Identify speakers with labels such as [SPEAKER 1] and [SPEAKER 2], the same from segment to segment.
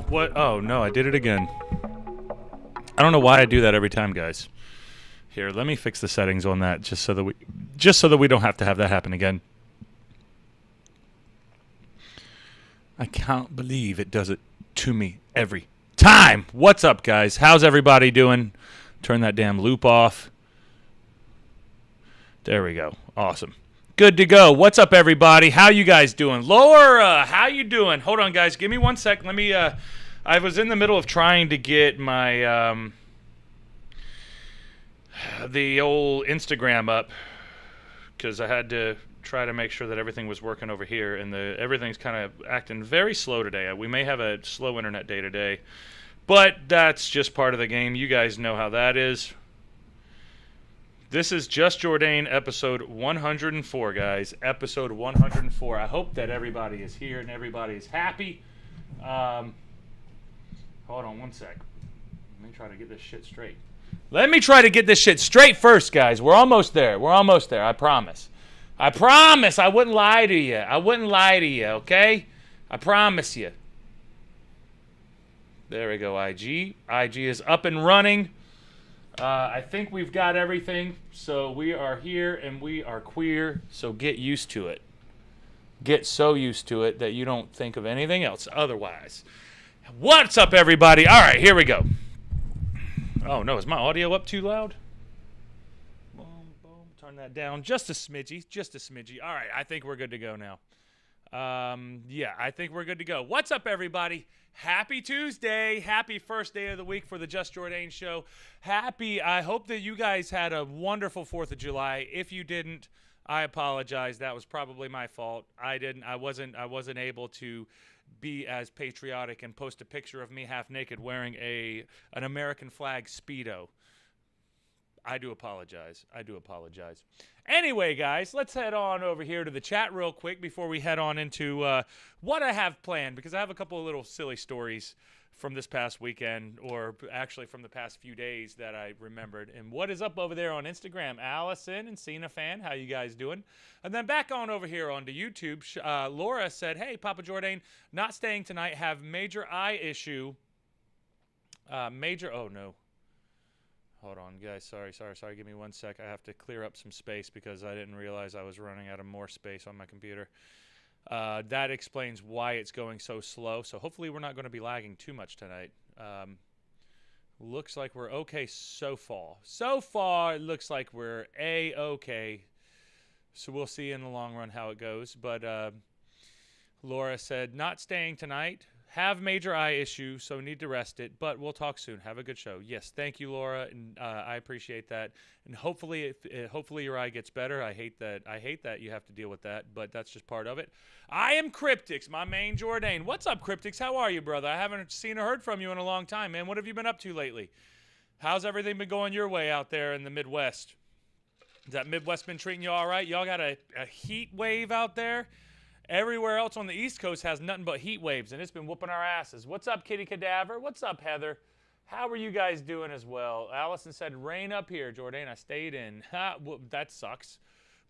[SPEAKER 1] What? Oh, no, I did it again. I don't know why I do that every time, guys. Here, let me fix the settings on that just so that we don't have to have that happen again. I can't believe it does it to me every time. What's up, guys? How's everybody doing? Turn that damn loop off. There we go. Awesome. Good to go. What's up, everybody? How you guys doing? Laura, how you doing? Hold on, guys. Give me 1 sec. Let me, I was in the middle of trying to get my, the old Instagram up because I had to try to make sure that everything was working over here, and everything's kind of acting very slow today. We may have a slow internet day today, but that's just part of the game. You guys know how that is. This is Just Jordane, episode 104, guys. Episode 104. I hope that everybody is here and everybody is happy. Hold on 1 sec. Let me try to get this shit straight. Let me try to get this shit straight first, guys. We're almost there. We're almost there. I promise. I promise I wouldn't lie to you. I wouldn't lie to you, okay? I promise you. There we go, IG. IG is up and running. I think we've got everything, so we are here and we are queer, so get used to it. Get so used to it that you don't think of anything else otherwise. What's up, everybody? All right, here we go. Oh, no, is my audio up too loud? Boom, boom, turn that down just a smidgy, just a smidgy. All right, I think we're good to go now. Yeah, I think we're good to go. What's up, everybody? Happy Tuesday. Happy first day of the week for the Just Jordane show. I hope that you guys had a wonderful 4th of July. If you didn't, I apologize. That was probably my fault. I wasn't able to be as patriotic and post a picture of me half naked wearing an American flag Speedo. I do apologize. Anyway, guys, let's head on over here to the chat real quick before we head on into what I have planned, because I have a couple of little silly stories from this past weekend, or actually from the past few days that I remembered. And what is up over there on Instagram? Allison and Cena Fan, how you guys doing? And then back on over here onto YouTube, Laura said, hey, Papa Jordane, not staying tonight, have major eye issue. Oh, no. Hold on, guys. Sorry. Give me 1 sec. I have to clear up some space because I didn't realize I was running out of more space on my computer. That explains why it's going so slow. So hopefully we're not going to be lagging too much tonight. Looks like we're okay so far. So far, it looks like we're A-okay. So we'll see in the long run how it goes. But Laura said, not staying tonight. Have major eye issue, so need to rest it, but we'll talk soon. Have a good show. Yes, thank you, Laura, and I appreciate that. And hopefully your eye gets better. I hate that you have to deal with that, but that's just part of it. I am Cryptix, my main Jordane. What's up, Cryptix? How are you, brother? I haven't seen or heard from you in a long time, man. What have you been up to lately? How's everything been going your way out there in the Midwest? Has that Midwest been treating you all right? Y'all got a heat wave out there? Everywhere else on the East Coast has nothing but heat waves, and it's been whooping our asses. What's up, Kitty Cadaver? What's up, Heather? How are you guys doing as well? Allison said, rain up here, Jordane. I stayed in. Well, that sucks.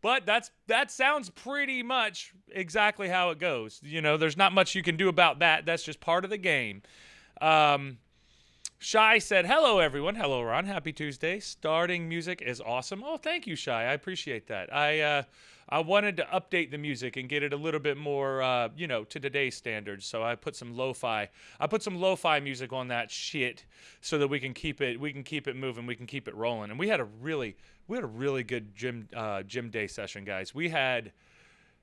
[SPEAKER 1] But that sounds pretty much exactly how it goes. You know, there's not much you can do about that. That's just part of the game. Shy said, hello, everyone. Hello, Ron. Happy Tuesday. Starting music is awesome. Oh, thank you, Shy. I appreciate that. I wanted to update the music and get it a little bit more, to today's standards. So I put some lo-fi. Music on that shit so that we can keep it moving. We can keep it rolling. And we had a really good gym day session, guys. We had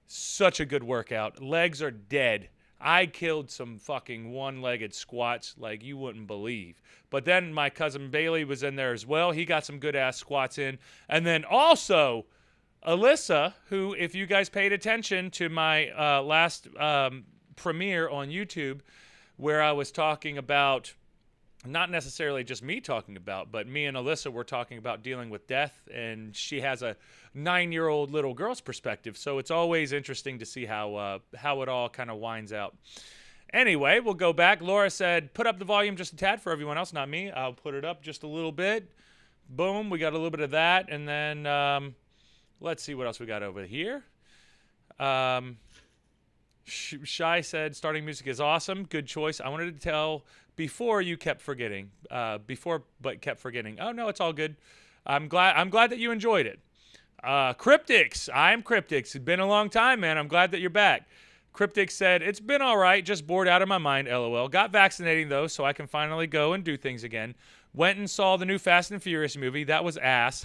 [SPEAKER 1] such a good workout. Legs are dead. I killed some fucking one-legged squats like you wouldn't believe. But then my cousin Bailey was in there as well. He got some good-ass squats in. And then also Alyssa, who, if you guys paid attention to my last premiere on YouTube, where I was talking about, not necessarily just me talking about, but me and Alyssa were talking about dealing with death, and she has a 9-year-old little girl's perspective, so it's always interesting to see how it all kind of winds out. Anyway, we'll go back. Laura said, put up the volume just a tad for everyone else, not me. I'll put it up just a little bit. Boom, we got a little bit of that, and then let's see what else we got over here. Shy said starting music is awesome. Good choice. I wanted to tell before you kept forgetting. But kept forgetting. Oh no, it's all good. I'm glad that you enjoyed it. Cryptics. I'm Cryptics. It's been a long time, man. I'm glad that you're back. Cryptic said, it's been all right, just bored out of my mind, LOL. Got vaccinating, though, so I can finally go and do things again. Went and saw the new Fast and Furious movie. That was ass.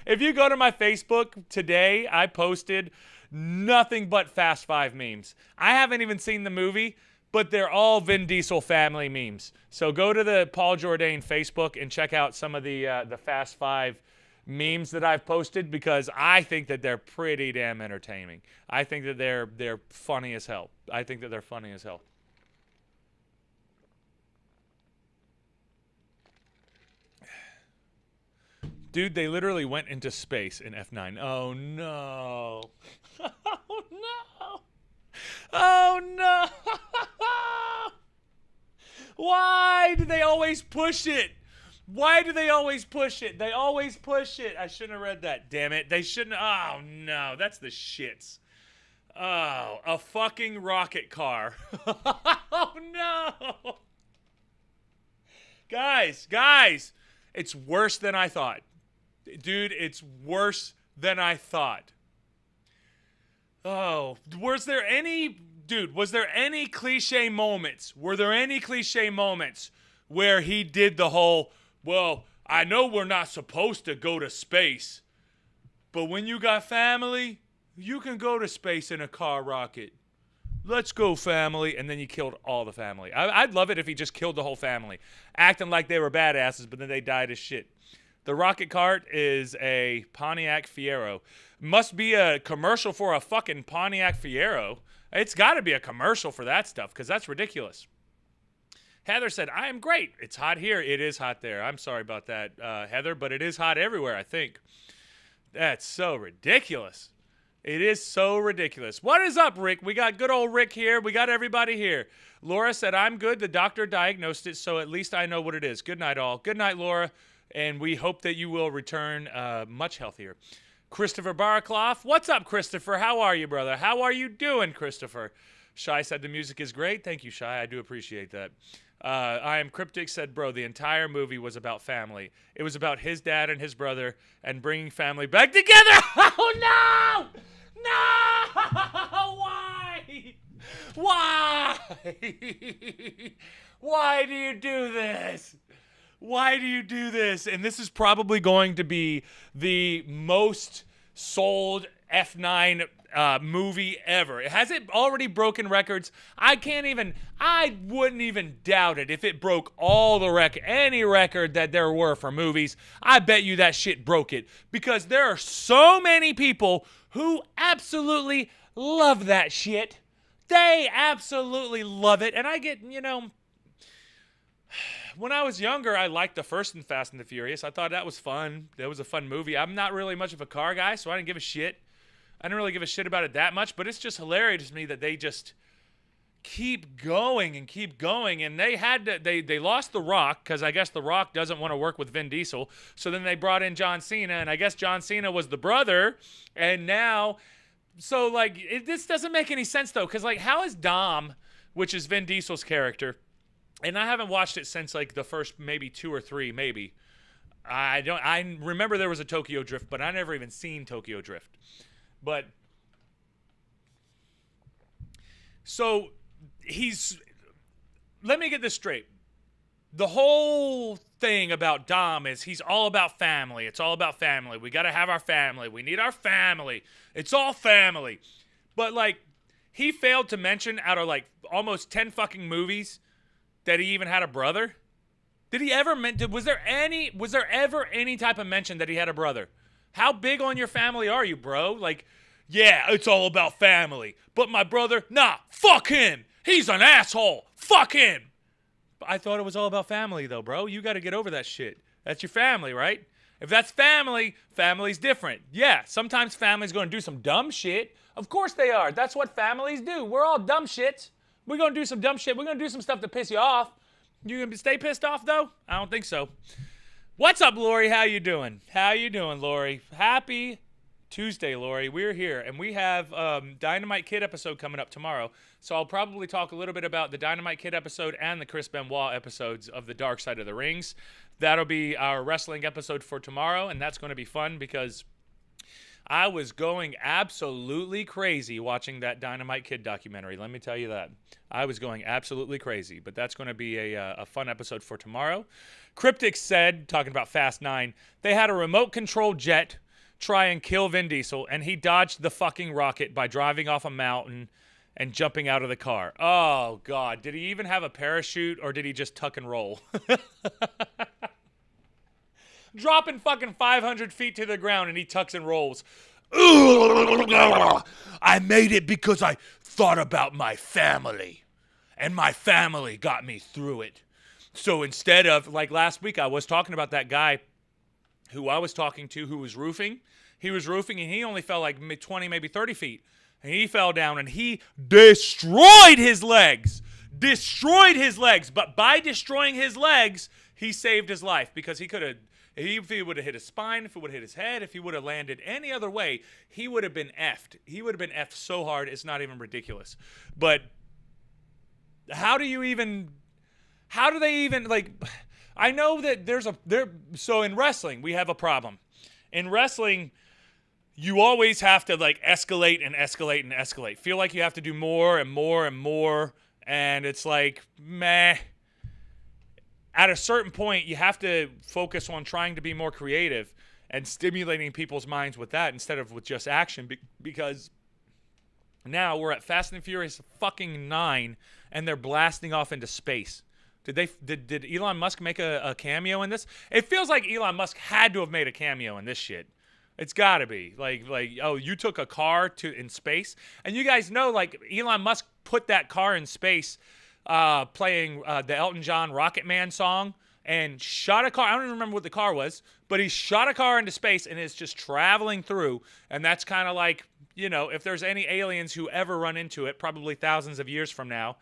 [SPEAKER 1] If you go to my Facebook today, I posted nothing but Fast 5 memes. I haven't even seen the movie, but they're all Vin Diesel family memes. So go to the Paul Jordane Facebook and check out some of the Fast 5 memes that I've posted, because I think that they're pretty damn entertaining. I think that they're funny as hell. I think that they're funny as hell. Dude, they literally went into space in F9. Oh no. Oh no. Oh no. Why do they always push it? Why do they always push it? They always push it. I shouldn't have read that, damn it. They shouldn't. Oh, no. That's the shits. Oh, a fucking rocket car. Oh, no. Guys. It's worse than I thought. Dude, it's worse than I thought. Oh, was there any cliche moments? Were there any cliche moments where he did the whole, well, I know we're not supposed to go to space, but when you got family, you can go to space in a car rocket. Let's go, family. And then he killed all the family. I'd love it if he just killed the whole family, acting like they were badasses, but then they died as shit. The rocket cart is a Pontiac Fiero. Must be a commercial for a fucking Pontiac Fiero. It's got to be a commercial for that stuff, because that's ridiculous. Heather said, I am great. It's hot here. It is hot there. I'm sorry about that, Heather, but it is hot everywhere, I think. That's so ridiculous. It is so ridiculous. What is up, Rick? We got good old Rick here. We got everybody here. Laura said, I'm good. The doctor diagnosed it, so at least I know what it is. Good night, all. Good night, Laura. And we hope that you will return much healthier. Christopher Baracloff. What's up, Christopher? How are you, brother? How are you doing, Christopher? Shy said the music is great. Thank you, Shy. I do appreciate that. I am Cryptic said, bro, the entire movie was about family. It was about his dad and his brother and bringing family back together. Oh, no! No! Why? Why? Why do you do this? Why do you do this? And this is probably going to be the most sold F9 movie ever. Has it already broken records? I wouldn't even doubt it if it broke all the any record that there were for movies. I bet you that shit broke it, because there are so many people who absolutely love that shit. They absolutely love it. And I get, when I was younger, I liked the first and Fast and the Furious. I thought that was fun. That was a fun movie. I'm not really much of a car guy, so I didn't give a shit. I didn't really give a shit about it that much, but it's just hilarious to me that they just keep going and keep going. And they lost The Rock, because I guess The Rock doesn't want to work with Vin Diesel. So then they brought in John Cena, and I guess John Cena was the brother. And now, so like, this doesn't make any sense though, because like, how is Dom, which is Vin Diesel's character, and I haven't watched it since like the first maybe 2 or 3, maybe. I remember there was a Tokyo Drift, but I never even seen Tokyo Drift. But so let me get this straight. The whole thing about Dom is he's all about family. It's all about family. We got to have our family. We need our family. It's all family. But like, he failed to mention out of like almost 10 fucking movies that he even had a brother. Did he ever was there ever any type of mention that he had a brother? How big on your family are you, bro? Like, yeah, it's all about family. But my brother, nah, fuck him. He's an asshole. Fuck him. But I thought it was all about family, though, bro. You got to get over that shit. That's your family, right? If that's family, family's different. Yeah, sometimes family's going to do some dumb shit. Of course they are. That's what families do. We're all dumb shits. We're going to do some dumb shit. We're going to do some stuff to piss you off. You going to stay pissed off, though? I don't think so. What's up, Lori? How you doing? How you doing, Lori? Happy Tuesday, Lori. We're here, and we have Dynamite Kid episode coming up tomorrow. So I'll probably talk a little bit about the Dynamite Kid episode and the Chris Benoit episodes of the Dark Side of the Rings. That'll be our wrestling episode for tomorrow, and that's going to be fun because I was going absolutely crazy watching that Dynamite Kid documentary. Let me tell you that. I was going absolutely crazy, but that's going to be a fun episode for tomorrow. Cryptic said, talking about Fast 9, they had a remote-controlled jet try and kill Vin Diesel, and he dodged the fucking rocket by driving off a mountain and jumping out of the car. Oh, God. Did he even have a parachute, or did he just tuck and roll? Dropping fucking 500 feet to the ground, and he tucks and rolls. I made it because I thought about my family, and my family got me through it. So instead of, like last week, I was talking about that guy who I was talking to who was roofing. He was roofing, and he only fell like 20, maybe 30 feet. And he fell down, and he destroyed his legs. Destroyed his legs. But by destroying his legs, he saved his life because he could have, if he would have hit his spine, if it would have hit his head, if he would have landed any other way, he would have been effed. He would have been effed so hard, it's not even ridiculous. But how do they even, like, I know that so in wrestling, we have a problem. In wrestling, you always have to, like, escalate and escalate and escalate. Feel like you have to do more and more and more, and it's like, meh. At a certain point, you have to focus on trying to be more creative and stimulating people's minds with that instead of with just action, because now we're at Fast and Furious fucking 9, and they're blasting off into space. Did Elon Musk make a cameo in this? It feels like Elon Musk had to have made a cameo in this shit. It's got to be. Like, oh, you took a car in space? And you guys know, like, Elon Musk put that car in space playing the Elton John Rocket Man song and shot a car. I don't even remember what the car was, but he shot a car into space and is just traveling through. And that's kind of like, you know, if there's any aliens who ever run into it, probably thousands of years from now,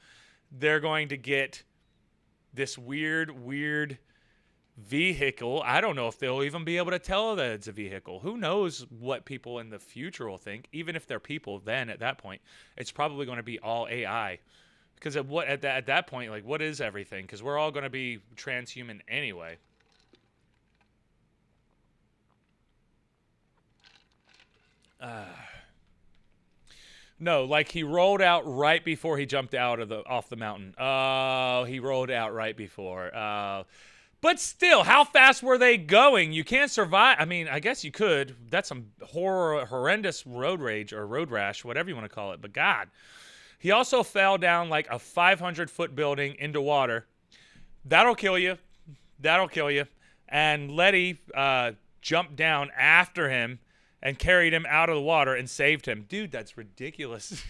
[SPEAKER 1] they're going to get this weird vehicle. I don't know if they'll even be able to tell that it's a vehicle. Who knows what people in the future will think? Even if they're people, then at that point, it's probably going to be all AI. Because at that point, like, what is everything? Because we're all going to be transhuman anyway. No, like, he rolled out right before he jumped off the mountain. Oh, he rolled out right before. But still, how fast were they going? You can't survive. I mean, I guess you could. That's some horrendous road rage or road rash, whatever you want to call it. But God, he also fell down like a 500-foot building into water. That'll kill you. That'll kill you. And Letty jumped down after him and carried him out of the water and saved him. Dude, that's ridiculous.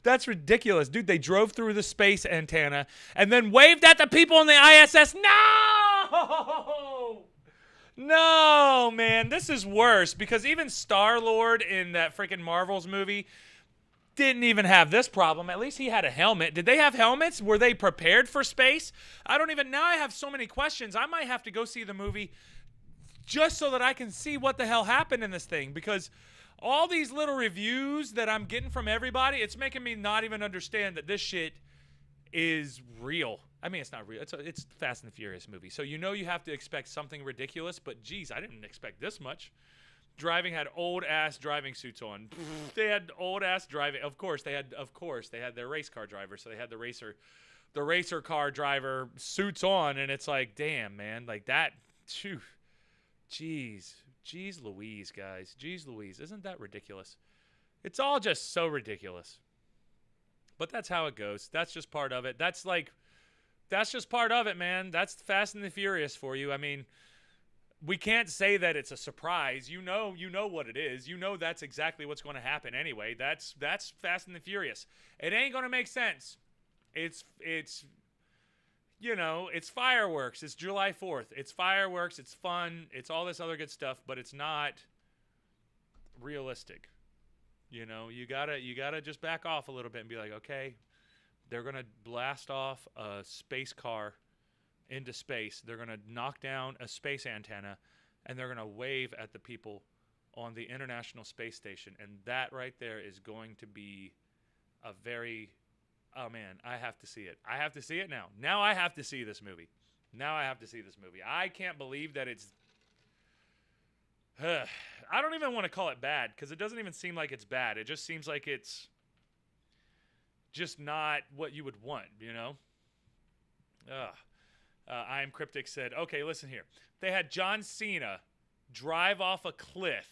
[SPEAKER 1] That's ridiculous. Dude, they drove through the space antenna and then waved at the people in the ISS. No! No, man. This is worse because even Star-Lord in that freaking Marvel's movie didn't even have this problem. At least he had a helmet. Did they have helmets? Were they prepared for space? I don't even... Now I have so many questions. I might have to go see the movie just so that I can see what the hell happened in this thing, because all these little reviews that I'm getting from everybody, it's making me not even understand that this shit is real. I mean, it's not real. It's Fast and the Furious movie. So you know you have to expect something ridiculous, but geez, I didn't expect this much. Driving had old-ass driving suits on. They had old-ass driving. Of course, they had their race car driver, so they had the racer car driver suits on, and it's like, damn, man, like that, phew. Jeez Louise, guys. Jeez Louise. Isn't that ridiculous? It's all just so ridiculous. But that's how it goes. That's just part of it. That's just part of it, man. That's Fast and the Furious for you. I mean, we can't say that it's a surprise. You know what it is. You know that's exactly what's going to happen anyway. That's Fast and the Furious. It ain't going to make sense. It's you know, it's fireworks. It's July 4th. It's fireworks. It's fun. It's all this other good stuff, but it's not realistic. You know, you gotta just back off a little bit and be like, okay, they're gonna blast off a space car into space. They're gonna knock down a space antenna, and they're gonna wave at the people on the International Space Station. And that right there is going to be a very, oh man, I have to see it. I have to see it now. Now I have to see this movie. Now I have to see this movie. I can't believe that it's, I don't even want to call it bad because it doesn't even seem like it's bad. It just seems like it's just not what you would want, you know? I Am Cryptic said, okay, listen here. They had John Cena drive off a cliff,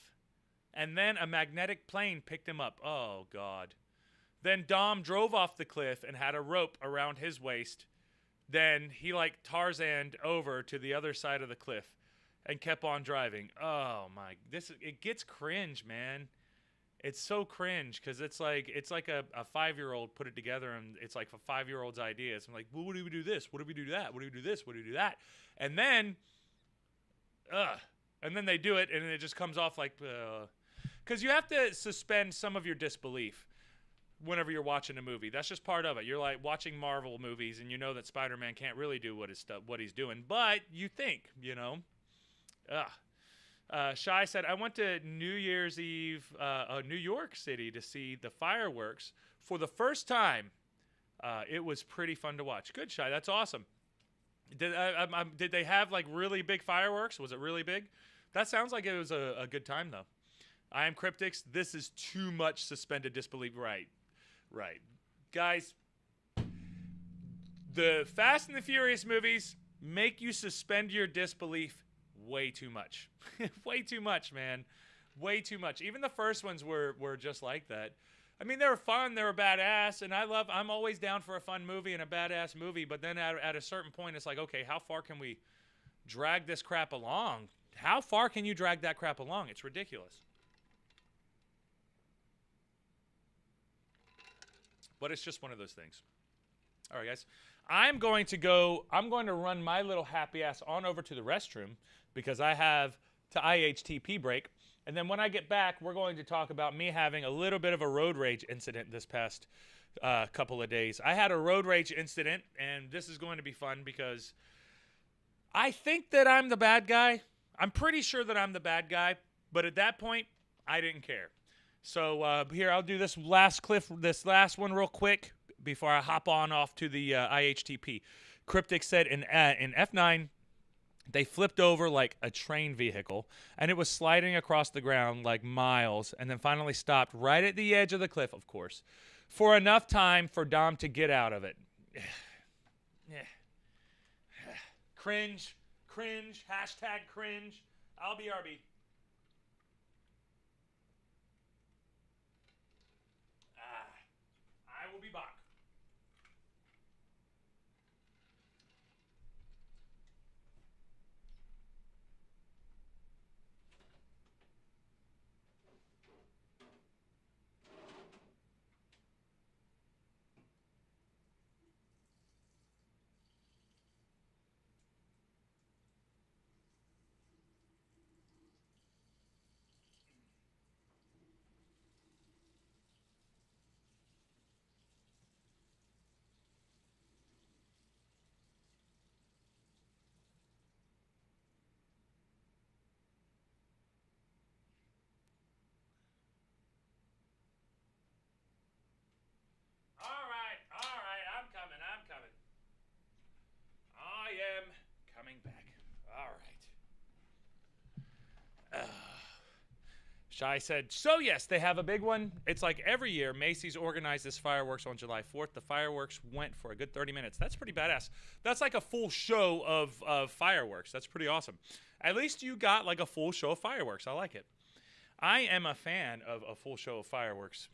[SPEAKER 1] and then a magnetic plane picked him up. Oh, God. Then Dom drove off the cliff and had a rope around his waist. Then he, like, Tarzaned over to the other side of the cliff and kept on driving. Oh, my. It gets cringe, man. It's so cringe because it's like a 5-year-old put it together, and it's like a 5-year-old's ideas. I'm like, well, what do we do this? What do we do that? What do we do this? What do we do that? And then they do it, and it just comes off like, because you have to suspend some of your disbelief whenever you're watching a movie. That's just part of it. You're like watching Marvel movies, and you know that Spider-Man can't really do what he's doing, but you think, you know, Shy said, I went to New Year's Eve, New York City to see the fireworks for the first time. It was pretty fun to watch. Good, Shy. That's awesome. Did they have like really big fireworks? Was it really big? That sounds like it was a good time though. I Am Cryptics. This is too much suspended disbelief. Right. Guys, the Fast and the Furious movies make you suspend your disbelief way too much. Way too much, man. Way too much. Even the first ones were just like that. I mean, they were fun, they were badass, and I'm always down for a fun movie and a badass movie, but then at a certain point, it's like, okay, how far can we drag this crap along? How far can you drag that crap along? It's ridiculous. But it's just one of those things. All right, guys. I'm going to run my little happy ass on over to the restroom because I have to IHTP break. And then when I get back, we're going to talk about me having a little bit of a road rage incident this past couple of days. I had a road rage incident, and this is going to be fun because I think that I'm the bad guy. I'm pretty sure that I'm the bad guy, but at that point, I didn't care. So here, I'll do this last one real quick before I hop on off to the IHTP. Cryptic said in F9, they flipped over like a train vehicle, and it was sliding across the ground like miles, and then finally stopped right at the edge of the cliff, of course, for enough time for Dom to get out of it. Cringe, hashtag cringe. I'll be RB. I will be back. All right, I'm coming. I am coming back. All right. Shy said, so yes, they have a big one. It's like every year, Macy's organizes fireworks on July 4th. The fireworks went for a good 30 minutes. That's pretty badass. That's like a full show of fireworks. That's pretty awesome. At least you got like a full show of fireworks. I like it. I am a fan of a full show of fireworks.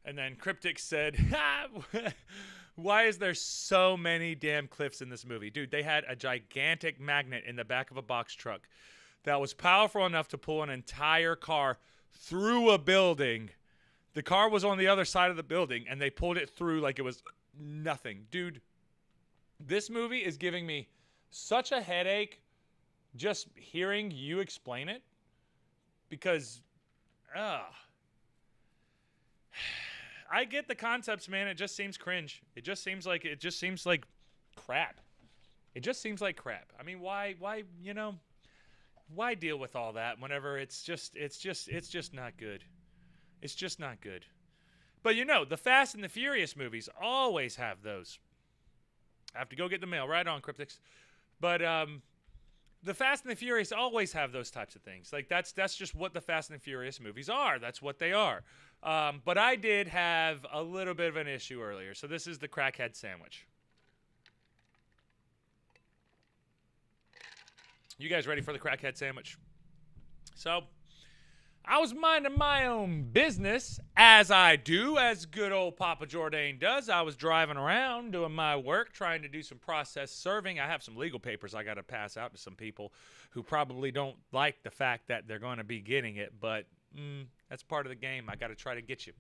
[SPEAKER 1] And then Cryptic said, why is there so many damn cliffs in this movie? Dude, they had a gigantic magnet in the back of a box truck that was powerful enough to pull an entire car through a building. The car was on the other side of the building, and they pulled it through like it was nothing. Dude, this movie is giving me such a headache just hearing you explain it. Because, I get the concepts, man. It just seems cringe. It just seems like crap. It just seems like crap. I mean, why, why deal with all that whenever it's just not good. It's just not good. But the Fast and the Furious movies always have those. I have to go get the mail. Right on, Cryptics. But the Fast and the Furious always have those types of things. Like that's just what the Fast and the Furious movies are. That's what they are. But I did have a little bit of an issue earlier. So this is the Crackhead sandwich. You guys ready for the Crackhead sandwich? So I was minding my own business, as I do, as good old Papa Jordane does. I was driving around doing my work, trying to do some process serving. I have some legal papers I got to pass out to some people who probably don't like the fact that they're going to be getting it, but that's part of the game. I got to try to get you.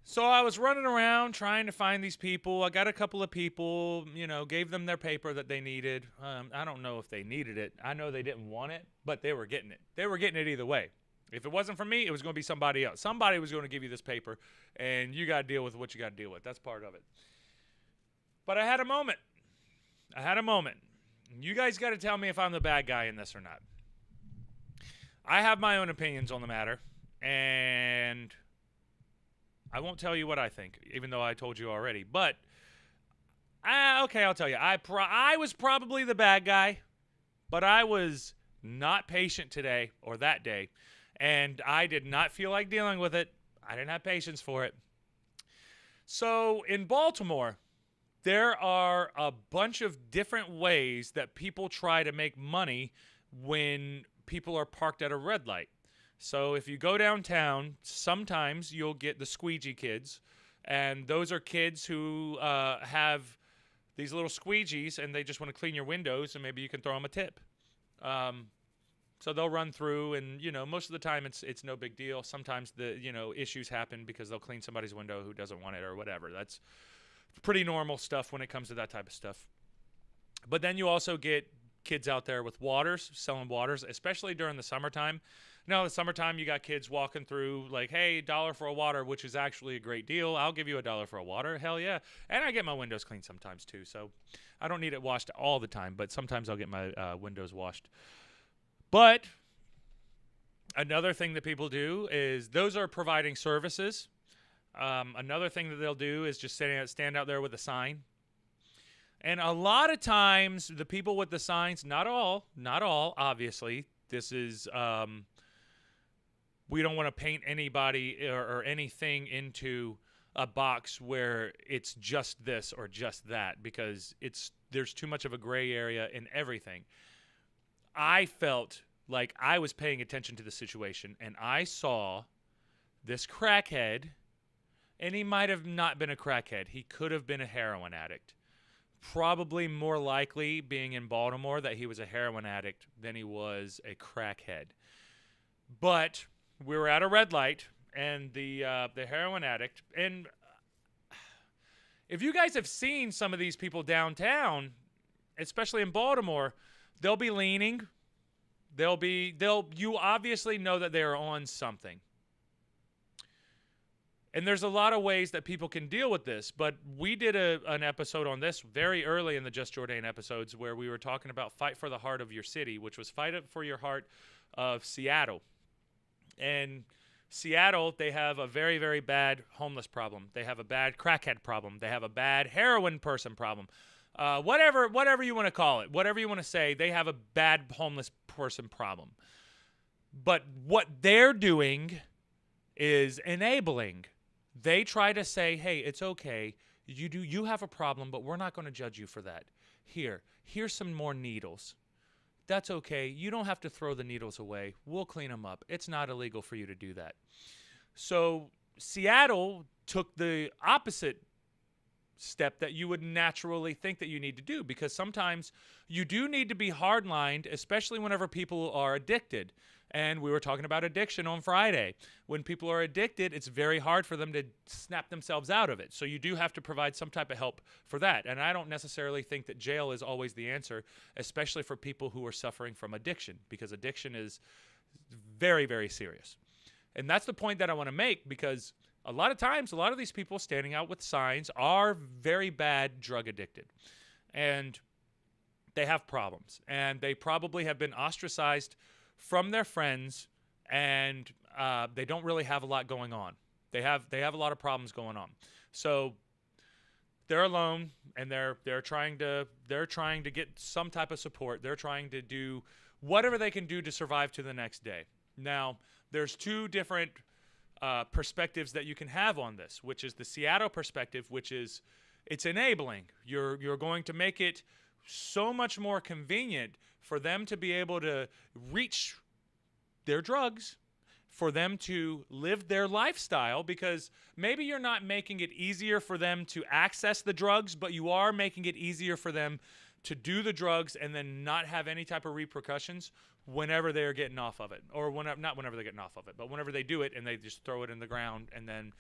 [SPEAKER 1] So I was running around trying to find these people. I got a couple of people, gave them their paper that they needed. I don't know if they needed it. I know they didn't want it, but they were getting it. They were getting it either way. If it wasn't for me, it was going to be somebody else. Somebody was going to give you this paper, and you got to deal with what you got to deal with. That's part of it. But I had a moment. You guys got to tell me if I'm the bad guy in this or not. I have my own opinions on the matter, and I won't tell you what I think, even though I told you already. But, okay, I'll tell you. I was probably the bad guy, but I was not patient today or that day. And I did not feel like dealing with it. I didn't have patience for it. So in Baltimore, there are a bunch of different ways that people try to make money when people are parked at a red light. So if you go downtown, sometimes you'll get the squeegee kids. And those are kids who have these little squeegees, and they just want to clean your windows, and maybe you can throw them a tip. So they'll run through, and most of the time it's no big deal. Sometimes the issues happen because they'll clean somebody's window who doesn't want it or whatever. That's pretty normal stuff when it comes to that type of stuff. But then you also get kids out there with waters, selling waters, especially during the summertime. Now, the summertime, you got kids walking through like, hey, $1 for a water, which is actually a great deal. I'll give you $1 for a water. Hell yeah. And I get my windows cleaned sometimes too. So I don't need it washed all the time, but sometimes I'll get my windows washed. But another thing that people do is those are providing services. Another thing that they'll do is just stand out there with a sign. And a lot of times, the people with the signs, not all, obviously, this is, we don't want to paint anybody or anything into a box where it's just this or just that, because there's too much of a gray area in everything. I felt like I was paying attention to the situation, and I saw this crackhead, and he might have not been a crackhead. He could have been a heroin addict. Probably more likely, being in Baltimore, that he was a heroin addict than he was a crackhead. But we were at a red light, and the heroin addict, and if you guys have seen some of these people downtown, especially in Baltimore, they'll be leaning. You obviously know that they are on something. And there's a lot of ways that people can deal with this, but we did an episode on this very early in the Just Jordane episodes where we were talking about Fight for the Heart of Your City, which was Fight for Your Heart of Seattle. And Seattle, they have a very, very bad homeless problem. They have a bad crackhead problem. They have a bad heroin person problem. Whatever you want to call it, whatever you want to say, they have a bad homeless person problem. But what they're doing is enabling. They try to say, hey, it's okay. You have a problem, but we're not going to judge you for that. Here's some more needles. That's okay. You don't have to throw the needles away. We'll clean them up. It's not illegal for you to do that. So Seattle took the opposite step that you would naturally think that you need to do, because sometimes you do need to be hardlined, especially whenever people are addicted. And we were talking about addiction on Friday. When people are addicted, it's very hard for them to snap themselves out of it. So you do have to provide some type of help for that. And I don't necessarily think that jail is always the answer, especially for people who are suffering from addiction, because addiction is very, very serious. And that's the point that I want to make, because a lot of times, a lot of these people standing out with signs are very bad drug addicted. And they have problems, and they probably have been ostracized from their friends, and they don't really have a lot going on. They have a lot of problems going on. So they're alone, and they're trying to get some type of support. They're trying to do whatever they can do to survive to the next day. Now, there's two different perspectives that you can have on this, which is the Seattle perspective, which is it's enabling. You're going to make it so much more convenient for them to be able to reach their drugs, for them to live their lifestyle, because maybe you're not making it easier for them to access the drugs, but you are making it easier for them to do the drugs and then not have any type of repercussions whenever they're getting off of it. Or not whenever they're getting off of it, but whenever they do it and they just throw it in the ground, and then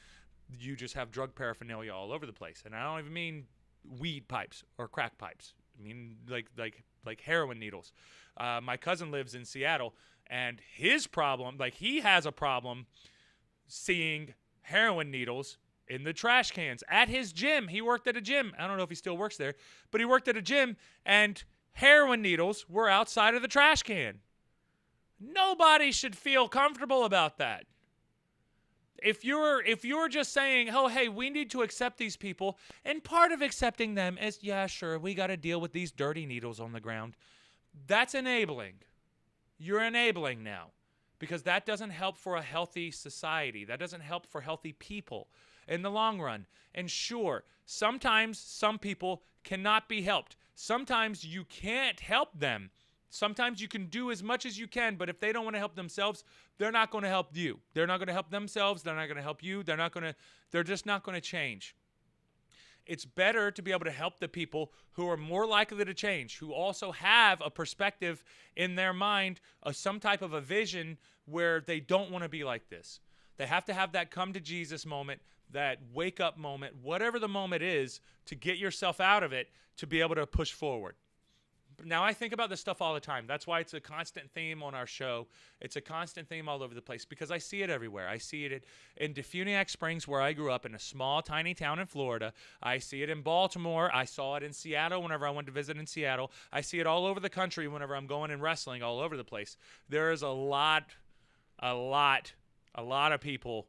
[SPEAKER 1] you just have drug paraphernalia all over the place. And I don't even mean weed pipes or crack pipes. I mean like heroin needles. My cousin lives in Seattle, and his problem, like he has a problem seeing heroin needles in the trash cans at his gym. He worked at a gym. I don't know if he still works there, but he worked at a gym, and heroin needles were outside of the trash can. Nobody should feel comfortable about that. If you're just saying, oh, hey, we need to accept these people, and part of accepting them is, yeah, sure, we got to deal with these dirty needles on the ground, that's enabling. You're enabling now, because that doesn't help for a healthy society. That doesn't help for healthy people in the long run. And sure, sometimes some people cannot be helped. Sometimes you can't help them. Sometimes you can do as much as you can, but if they don't want to help themselves, they're not going to help you. They're not going to help themselves. They're not going to help you. They're just not going to change. It's better to be able to help the people who are more likely to change, who also have a perspective in their mind, some type of a vision where they don't want to be like this. They have to have that come to Jesus moment, that wake up moment, whatever the moment is, to get yourself out of it, to be able to push forward. Now, I think about this stuff all the time. That's why it's a constant theme on our show. It's a constant theme all over the place, because I see it everywhere. I see it in Defuniak Springs, where I grew up, in a small, tiny town in Florida. I see it in Baltimore. I saw it in Seattle whenever I went to visit in Seattle. I see it all over the country whenever I'm going and wrestling all over the place. There is a lot of people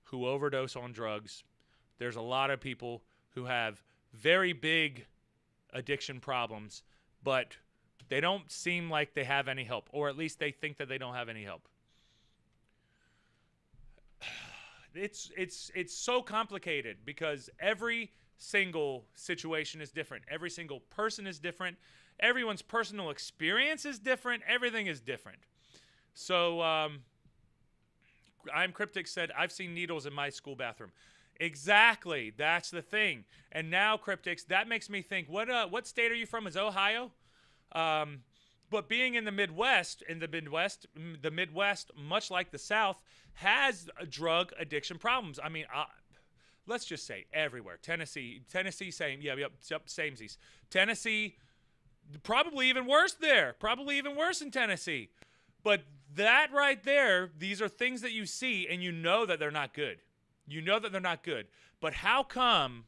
[SPEAKER 1] who overdose on drugs. There's a lot of people who have very big addiction problems, but they don't seem like they have any help, or at least they think that they don't have any help. It's so complicated, because every single situation is different. Every single person is different. Everyone's personal experience is different. Everything is different. So, I'm Cryptic said, I've seen needles in my school bathroom. Exactly. That's the thing. And now, Cryptics, that makes me think, what state are you from? Is Ohio? But being in the Midwest, much like the South, has drug addiction problems. I mean, let's just say everywhere. Tennessee, same. Yep, samesies. Tennessee, probably even worse there. Probably even worse in Tennessee. But that right there, these are things that you see, and you know that they're not good. You know that they're not good. But how come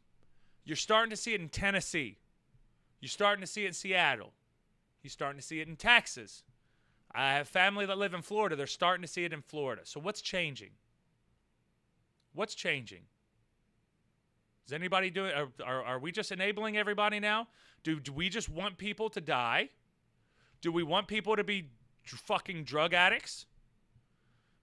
[SPEAKER 1] you're starting to see it in Tennessee? You're starting to see it in Seattle. You're starting to see it in Texas. I have family that live in Florida. They're starting to see it in Florida. So what's changing? What's changing? Is anybody doing? Are we just enabling everybody now? Do we just want people to die? Do we want people to be fucking drug addicts?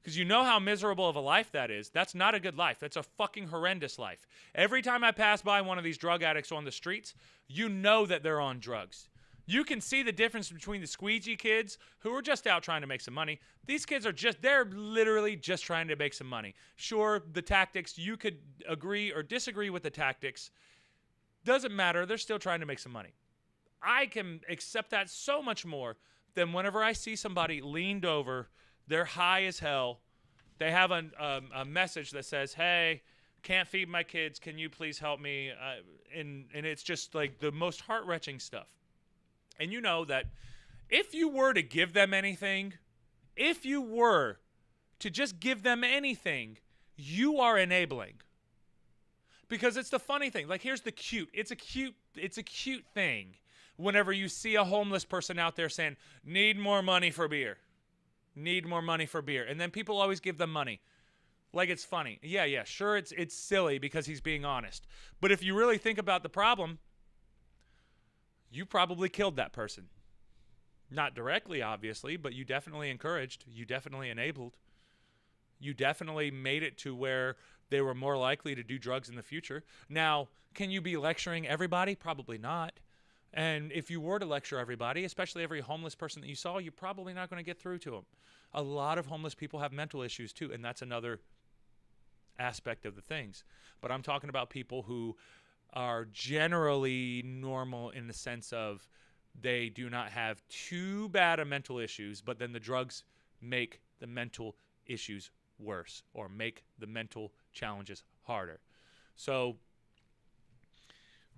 [SPEAKER 1] Because you know how miserable of a life that is. That's not a good life. That's a fucking horrendous life. Every time I pass by one of these drug addicts on the streets, you know that they're on drugs. You can see the difference between the squeegee kids who are just out trying to make some money. These kids are they're literally just trying to make some money. Sure, the tactics, you could agree or disagree with the tactics. Doesn't matter. They're still trying to make some money. I can accept that so much more than whenever I see somebody leaned over, they're high as hell. They have a message that says, hey, can't feed my kids. Can you please help me? And it's just like the most heart-wrenching stuff. And you know that if you were to give them anything, if you were to just give them anything, you are enabling. Because it's the funny thing. Like, here's the cute. It's a cute thing. whenever you see a homeless person out there saying, need more money for beer. Need more money for beer. And then people always give them money. Like it's funny. Yeah, sure, it's silly because he's being honest. But if you really think about the problem, you probably killed that person. Not directly, obviously, but you definitely encouraged. You definitely enabled. You definitely made it to where they were more likely to do drugs in the future. Now, can you be lecturing everybody? Probably not. And if you were to lecture everybody, especially every homeless person that you saw, you're probably not going to get through to them. A lot of homeless people have mental issues too, and that's another aspect of the things. But I'm talking about people who are generally normal in the sense of they do not have too bad of mental issues, but then the drugs make the mental issues worse or make the mental challenges harder. So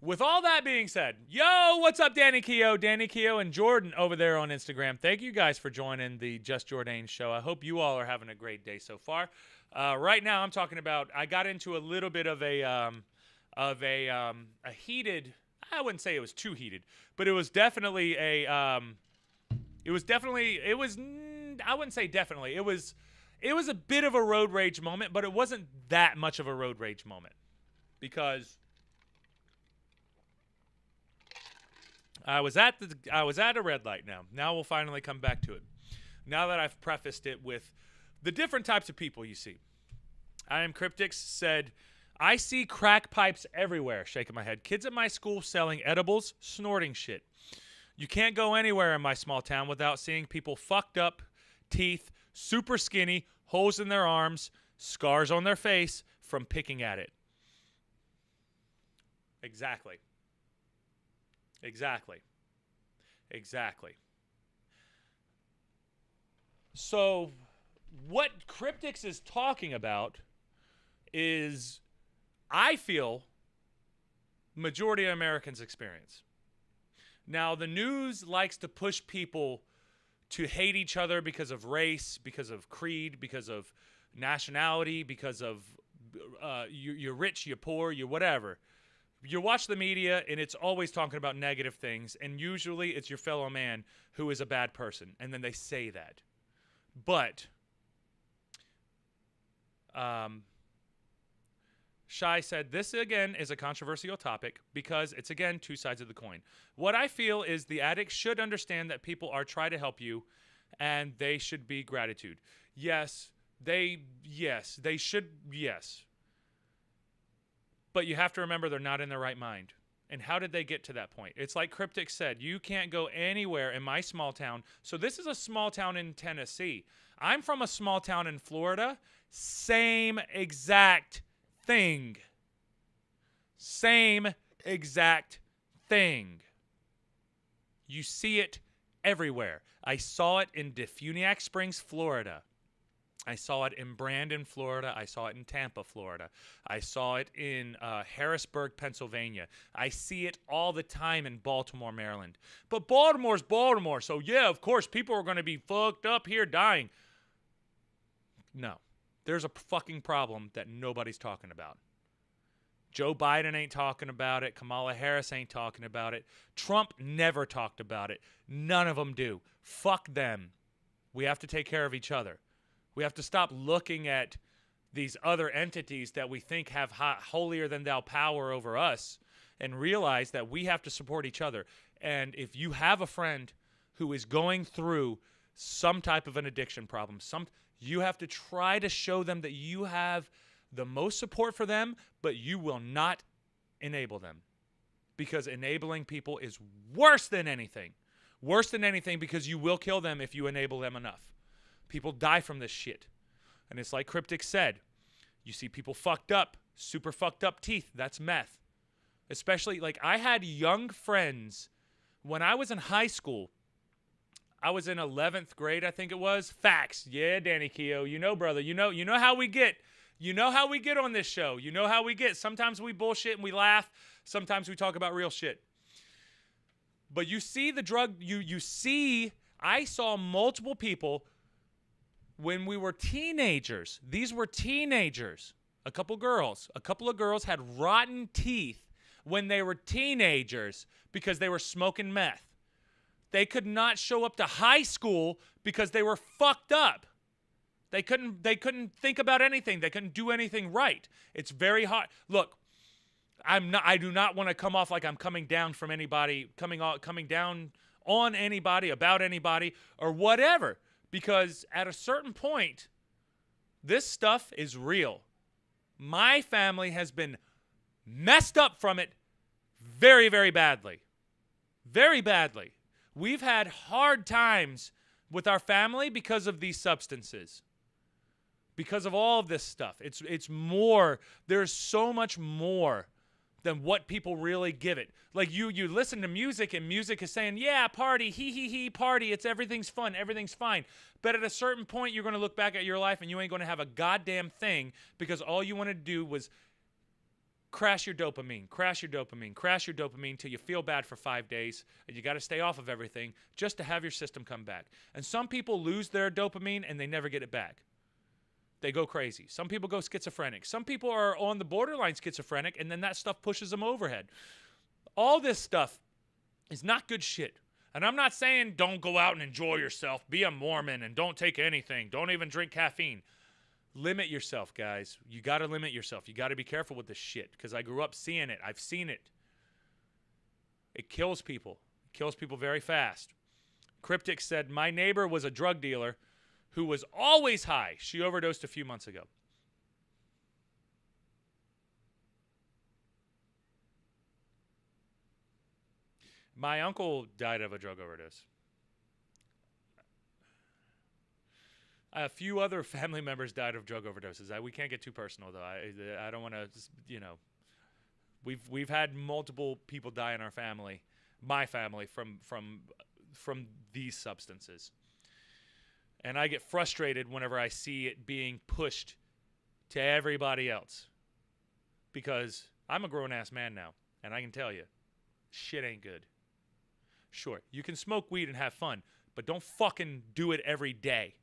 [SPEAKER 1] with all that being said, yo, what's up, Danny Keogh? Danny Keogh and Jordan over there on Instagram. Thank you guys for joining the Just Jordane show. I hope you all are having a great day so far. Right now, I'm talking about, I got into a little bit of a heated, I wouldn't say it was too heated, but it was definitely I wouldn't say definitely. It was a bit of a road rage moment, but it wasn't that much of a road rage moment because I was at a red light now. Now we'll finally come back to it. Now that I've prefaced it with the different types of people you see. I Am Cryptics said, I see crack pipes everywhere, shaking my head. Kids at my school selling edibles, snorting shit. You can't go anywhere in my small town without seeing people fucked up, teeth, super skinny, holes in their arms, scars on their face from picking at it. Exactly. So what Cryptics is talking about is, I feel, majority of Americans experience. Now, the news likes to push people to hate each other because of race, because of creed, because of nationality, because of you're rich, you're poor, you're whatever. You watch the media, and it's always talking about negative things, and usually it's your fellow man who is a bad person, and then they say that. But Shai said, this again is a controversial topic because it's, again, two sides of the coin. What I feel is the addicts should understand that people are trying to help you, and they should be gratitude. Yes, they should, yes. But you have to remember they're not in their right mind. And how did they get to that point? It's like Cryptic said, you can't go anywhere in my small town. So this is a small town in Tennessee. I'm from a small town in Florida. Same exact thing. Same exact thing. You see it everywhere. I saw it in Defuniak Springs, Florida. I saw it in Brandon, Florida. I saw it in Tampa, Florida. I saw it in Harrisburg, Pennsylvania. I see it all the time in Baltimore, Maryland. But Baltimore's Baltimore, so yeah, of course, people are going to be fucked up here dying. No. There's a fucking problem that nobody's talking about. Joe Biden ain't talking about it. Kamala Harris ain't talking about it. Trump never talked about it. None of them do. Fuck them. We have to take care of each other. We have to stop looking at these other entities that we think have holier-than-thou power over us and realize that we have to support each other. And if you have a friend who is going through some type of an addiction problem, you have to try to show them that you have the most support for them, but you will not enable them. Because enabling people is worse than anything. Worse than anything because you will kill them if you enable them enough. People die from this shit. And it's like Cryptic said. You see people fucked up, super fucked up teeth. That's meth. Especially, like, I had young friends when I was in high school. I was in 11th grade, I think it was. Facts. Yeah, Danny Keogh. You know, brother. You know how we get. You know how we get on this show. You know how we get. Sometimes we bullshit and we laugh. Sometimes we talk about real shit. But you see the drug. You see, I saw multiple people when we were teenagers. These were teenagers. A couple of girls had rotten teeth when they were teenagers because they were smoking meth. They could not show up to high school because they were fucked up. They couldn't think about anything. They couldn't do anything right. It's very hard. Look, I do not want to come off like I'm coming down from anybody, coming down on anybody, about anybody, or whatever. Because at a certain point, this stuff is real. My family has been messed up from it very, very badly. Very badly. We've had hard times with our family because of these substances. Because of all of this stuff. It's more. There's so much more than what people really give it. Like you listen to music and music is saying, yeah, party, he, party. Everything's fun. Everything's fine. But at a certain point, you're going to look back at your life and you ain't going to have a goddamn thing because all you wanted to do was crash your dopamine till you feel bad for 5 days, and you got to stay off of everything just to have your system come back. And some people lose their dopamine and they never get it back. They go crazy. Some people go schizophrenic. Some people are on the borderline schizophrenic, and then that stuff pushes them overhead. All this stuff is not good shit. And I'm not saying don't go out and enjoy yourself, be a Mormon, and don't take anything. Don't even drink caffeine. Limit yourself, guys. You got to limit yourself. You got to be careful with this shit because I grew up seeing it. I've seen it. It kills people. It kills people very fast. Cryptic said, my neighbor was a drug dealer who was always high. She overdosed a few months ago. My uncle died of a drug overdose. A few other family members died of drug overdoses. We can't get too personal, though. I don't want to, We've had multiple people die in our family, my family, from these substances. And I get frustrated whenever I see it being pushed to everybody else. Because I'm a grown-ass man now, and I can tell you, shit ain't good. Sure, you can smoke weed and have fun, but don't fucking do it every day.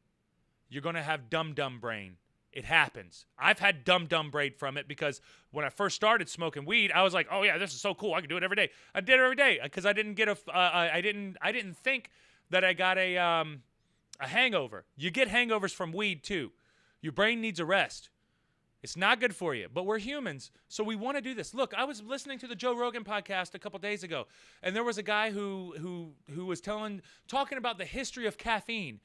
[SPEAKER 1] You're going to have dumb brain. It happens. I've had dumb brain from it because when I first started smoking weed, I was like, oh yeah, this is so cool. I can do it every day. I did it every day because I didn't get I didn't think that I got a hangover. You get hangovers from weed too. Your brain needs a rest. It's not good for you, but we're humans, so we want to do this. Look, I was listening to the Joe Rogan podcast a couple days ago, and there was a guy who was talking about the history of caffeine.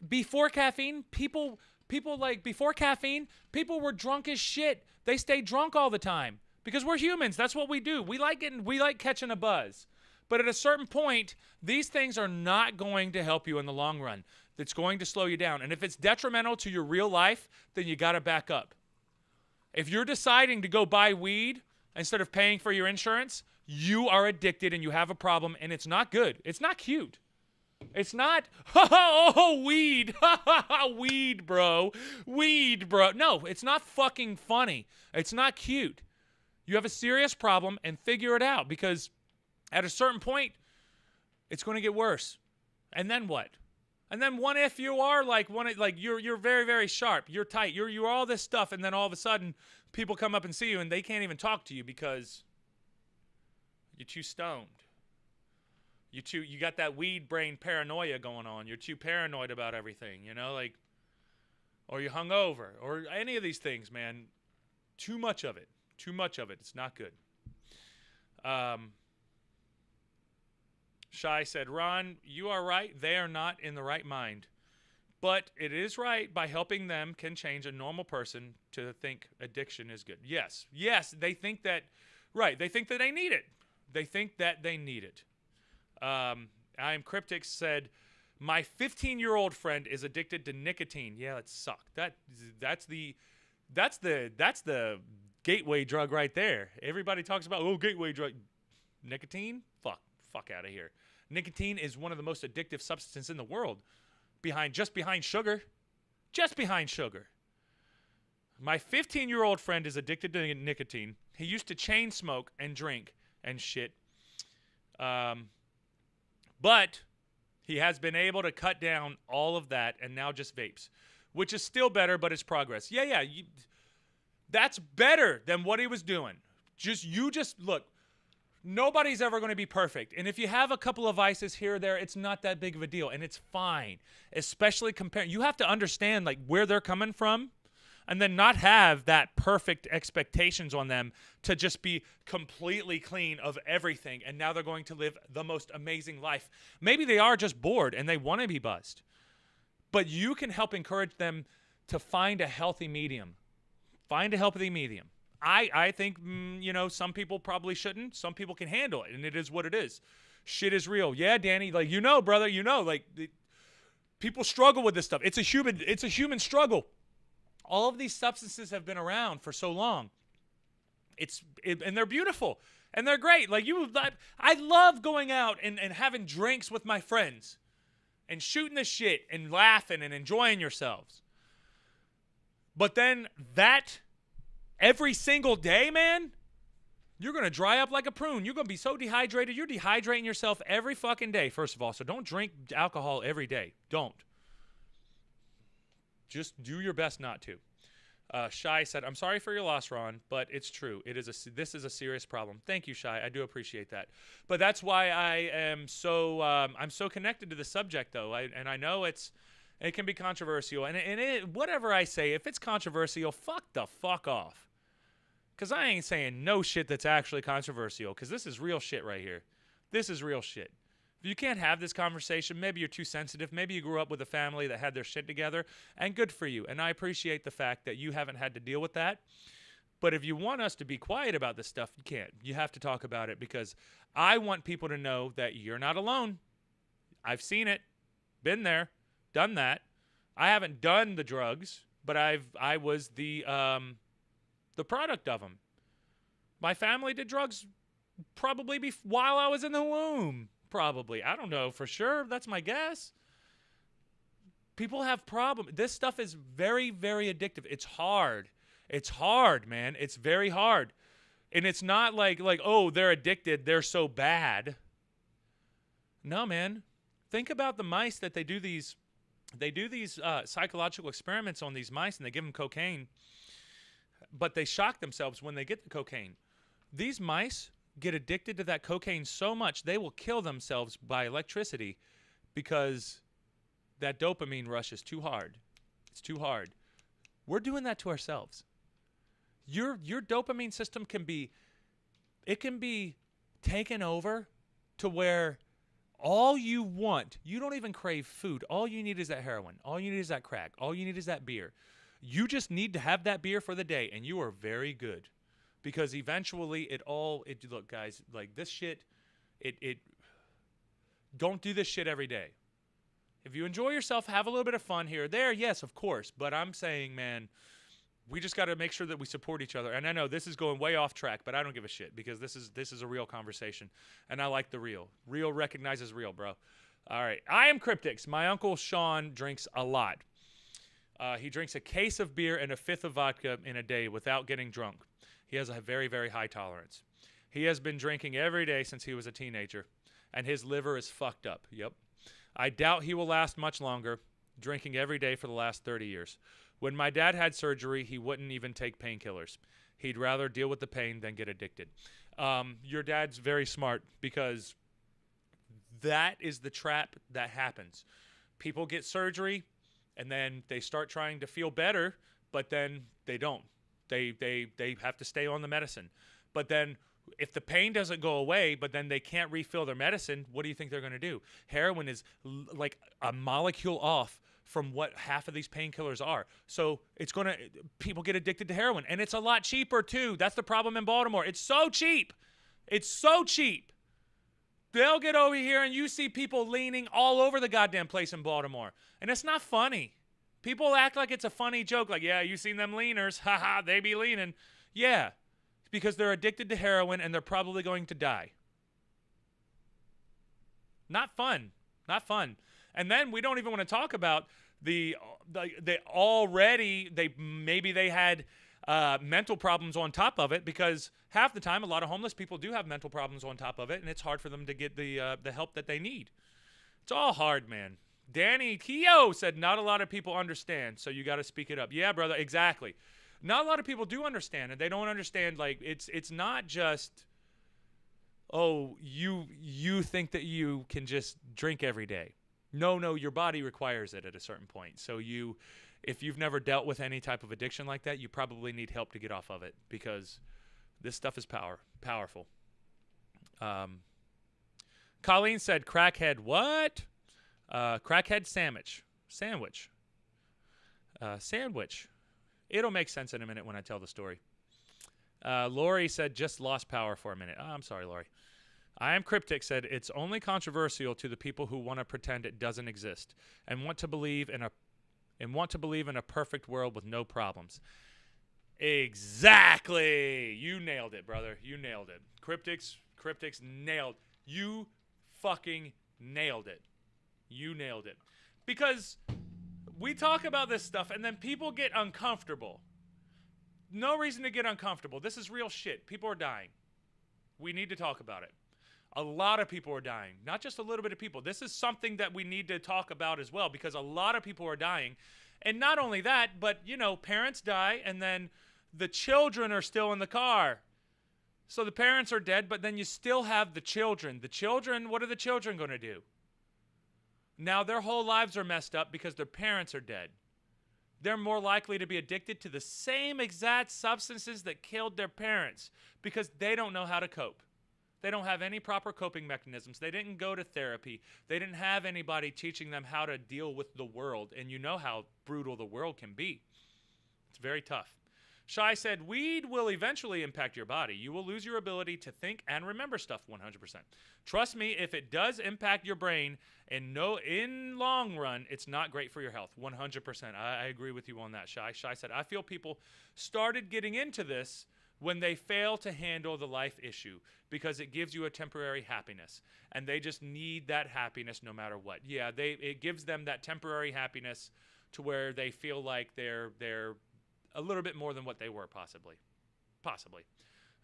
[SPEAKER 1] Before caffeine, people were drunk as shit. They stayed drunk all the time because we're humans. That's what we do. We like catching a buzz. But at a certain point, these things are not going to help you in the long run. It's going to slow you down. And if it's detrimental to your real life, then you got to back up. If you're deciding to go buy weed instead of paying for your insurance, you are addicted and you have a problem, and it's not good. It's not cute. It's not, oh, weed. Weed, bro. Weed, bro. No, it's not fucking funny. It's not cute. You have a serious problem and figure it out because at a certain point, it's going to get worse. And then what? And then what if you are you're very, very sharp, you're tight, you're all this stuff, and then all of a sudden people come up and see you and they can't even talk to you because you're too stoned. You got that weed brain paranoia going on. You're too paranoid about everything, or you're hungover, or any of these things, man. Too much of it. It's not good. Shai said, Ron, you are right. They are not in the right mind. But it is right by helping them can change a normal person to think addiction is good. Yes, they think that, right, they think that they need it. I'm Cryptic said, my 15-year-old friend is addicted to nicotine. Yeah, that sucked. That's the gateway drug right there. Everybody talks about, gateway drug. Nicotine? Fuck out of here. Nicotine is one of the most addictive substances in the world. Just behind sugar. My 15-year-old friend is addicted to nicotine. He used to chain smoke and drink and shit. But he has been able to cut down all of that and now just vapes, which is still better, but it's progress. Yeah. That's better than what he was doing. Just look. Nobody's ever going to be perfect. And if you have a couple of vices here or there, it's not that big of a deal. And it's fine. Especially comparing. You have to understand like where they're coming from. And then not have that perfect expectations on them to just be completely clean of everything. And now they're going to live the most amazing life. Maybe they are just bored and they want to be buzzed. But you can help encourage them to find a healthy medium. Find a healthy medium. I think, some people probably shouldn't. Some people can handle it. And it is what it is. Shit is real. Yeah, Danny, like, brother, people struggle with this stuff. It's a human struggle. All of these substances have been around for so long. And they're beautiful and they're great. Like I love going out and having drinks with my friends and shooting the shit and laughing and enjoying yourselves. But then that every single day, man, you're going to dry up like a prune. You're going to be so dehydrated. You're dehydrating yourself every fucking day, first of all. So don't drink alcohol every day. Don't. Just do your best not to. Shai said, "I'm sorry for your loss, Ron, but it's true. This is a serious problem." Thank you, Shai. I do appreciate that. But that's why I am so I'm so connected to the subject, though. I know it can be controversial, and whatever I say, if it's controversial, fuck off, because I ain't saying no shit that's actually controversial, because this is real shit right here. This is real shit. If you can't have this conversation, maybe you're too sensitive. Maybe you grew up with a family that had their shit together, and good for you. And I appreciate the fact that you haven't had to deal with that. But if you want us to be quiet about this stuff, you can't. You have to talk about it, because I want people to know that you're not alone. I've seen it, been there, done that. I haven't done the drugs, but I was the product of them. My family did drugs probably while I was in the womb. Probably. I don't know for sure. That's my guess. People have problems. This stuff is very, very addictive. It's hard. It's hard, man. It's very hard. And it's not like, oh, they're addicted, they're so bad. No, man. Think about the mice that they do these psychological experiments on these mice, and they give them cocaine, but they shock themselves when they get the cocaine. These mice get addicted to that cocaine so much they will kill themselves by electricity, because that dopamine rush is too hard. It's too hard. We're doing that to ourselves. Your dopamine system can be taken over to where all you want, you don't even crave food. All you need is that heroin. All you need is that crack. All you need is that beer. You just need to have that beer for the day, and you are very good. Because eventually look, guys, like this shit, don't do this shit every day. If you enjoy yourself, have a little bit of fun here or there, yes, of course. But I'm saying, man, we just got to make sure that we support each other. And I know this is going way off track, but I don't give a shit, because this is a real conversation. And I like the real. Real recognizes real, bro. All right. I am Cryptics. My Uncle Sean drinks a lot. He drinks a case of beer and a fifth of vodka in a day without getting drunk. He has a very, very high tolerance. He has been drinking every day since he was a teenager, and his liver is fucked up. Yep. I doubt he will last much longer, drinking every day for the last 30 years. When my dad had surgery, he wouldn't even take painkillers. He'd rather deal with the pain than get addicted. Your dad's very smart, because that is the trap that happens. People get surgery, and then they start trying to feel better, but then they don't. They have to stay on the medicine. But then if the pain doesn't go away, but then they can't refill their medicine, what do you think they're going to do? Heroin is like a molecule off from what half of these painkillers are. So people get addicted to heroin, and it's a lot cheaper too. That's the problem in Baltimore. It's so cheap. It's so cheap. They'll get over here and you see people leaning all over the goddamn place in Baltimore. And it's not funny. People act like it's a funny joke. Like, yeah, you seen them leaners. Haha, they be leaning. Yeah, it's because they're addicted to heroin and they're probably going to die. Not fun. Not fun. And then we don't even want to talk about maybe they had mental problems on top of it, because half the time a lot of homeless people do have mental problems on top of it, and it's hard for them to get the help that they need. It's all hard, man. Danny Keogh said not a lot of people understand, so you got to speak it up. Yeah, brother, exactly. Not a lot of people do understand, and they don't understand, like, it's not just oh, you think that you can just drink every day. No, your body requires it at a certain point. So if you've never dealt with any type of addiction like that, you probably need help to get off of it because this stuff is powerful. Colleen said, "Crackhead, what? Crackhead sandwich. Sandwich. It'll make sense in a minute when I tell the story." Lori said, "Just lost power for a minute." Oh, I'm sorry, Lori. I Am Cryptic said, "It's only controversial to the people who want to pretend it doesn't exist and want to believe in a perfect world with no problems." Exactly. You nailed it, brother. You nailed it. Cryptics nailed. You fucking nailed it. You nailed it. Because we talk about this stuff and then people get uncomfortable. No reason to get uncomfortable. This is real shit. People are dying. We need to talk about it. A lot of people are dying, not just a little bit of people. This is something that we need to talk about as well because a lot of people are dying. And not only that, but, parents die and then the children are still in the car. So the parents are dead, but then you still have the children. The children, what are the children going to do? Now their whole lives are messed up because their parents are dead. They're more likely to be addicted to the same exact substances that killed their parents because they don't know how to cope. They don't have any proper coping mechanisms. They didn't go to therapy. They didn't have anybody teaching them how to deal with the world. And you know how brutal the world can be. It's very tough. Shai said, "Weed will eventually impact your body. You will lose your ability to think and remember stuff 100%. Trust me, if it does impact your brain, in long run, it's not great for your health. 100%. I agree with you on that, Shai. Shai said, "I feel people started getting into this when they fail to handle the life issue because it gives you a temporary happiness and they just need that happiness no matter what." Yeah, it gives them that temporary happiness to where they feel like they're a little bit more than what they were possibly.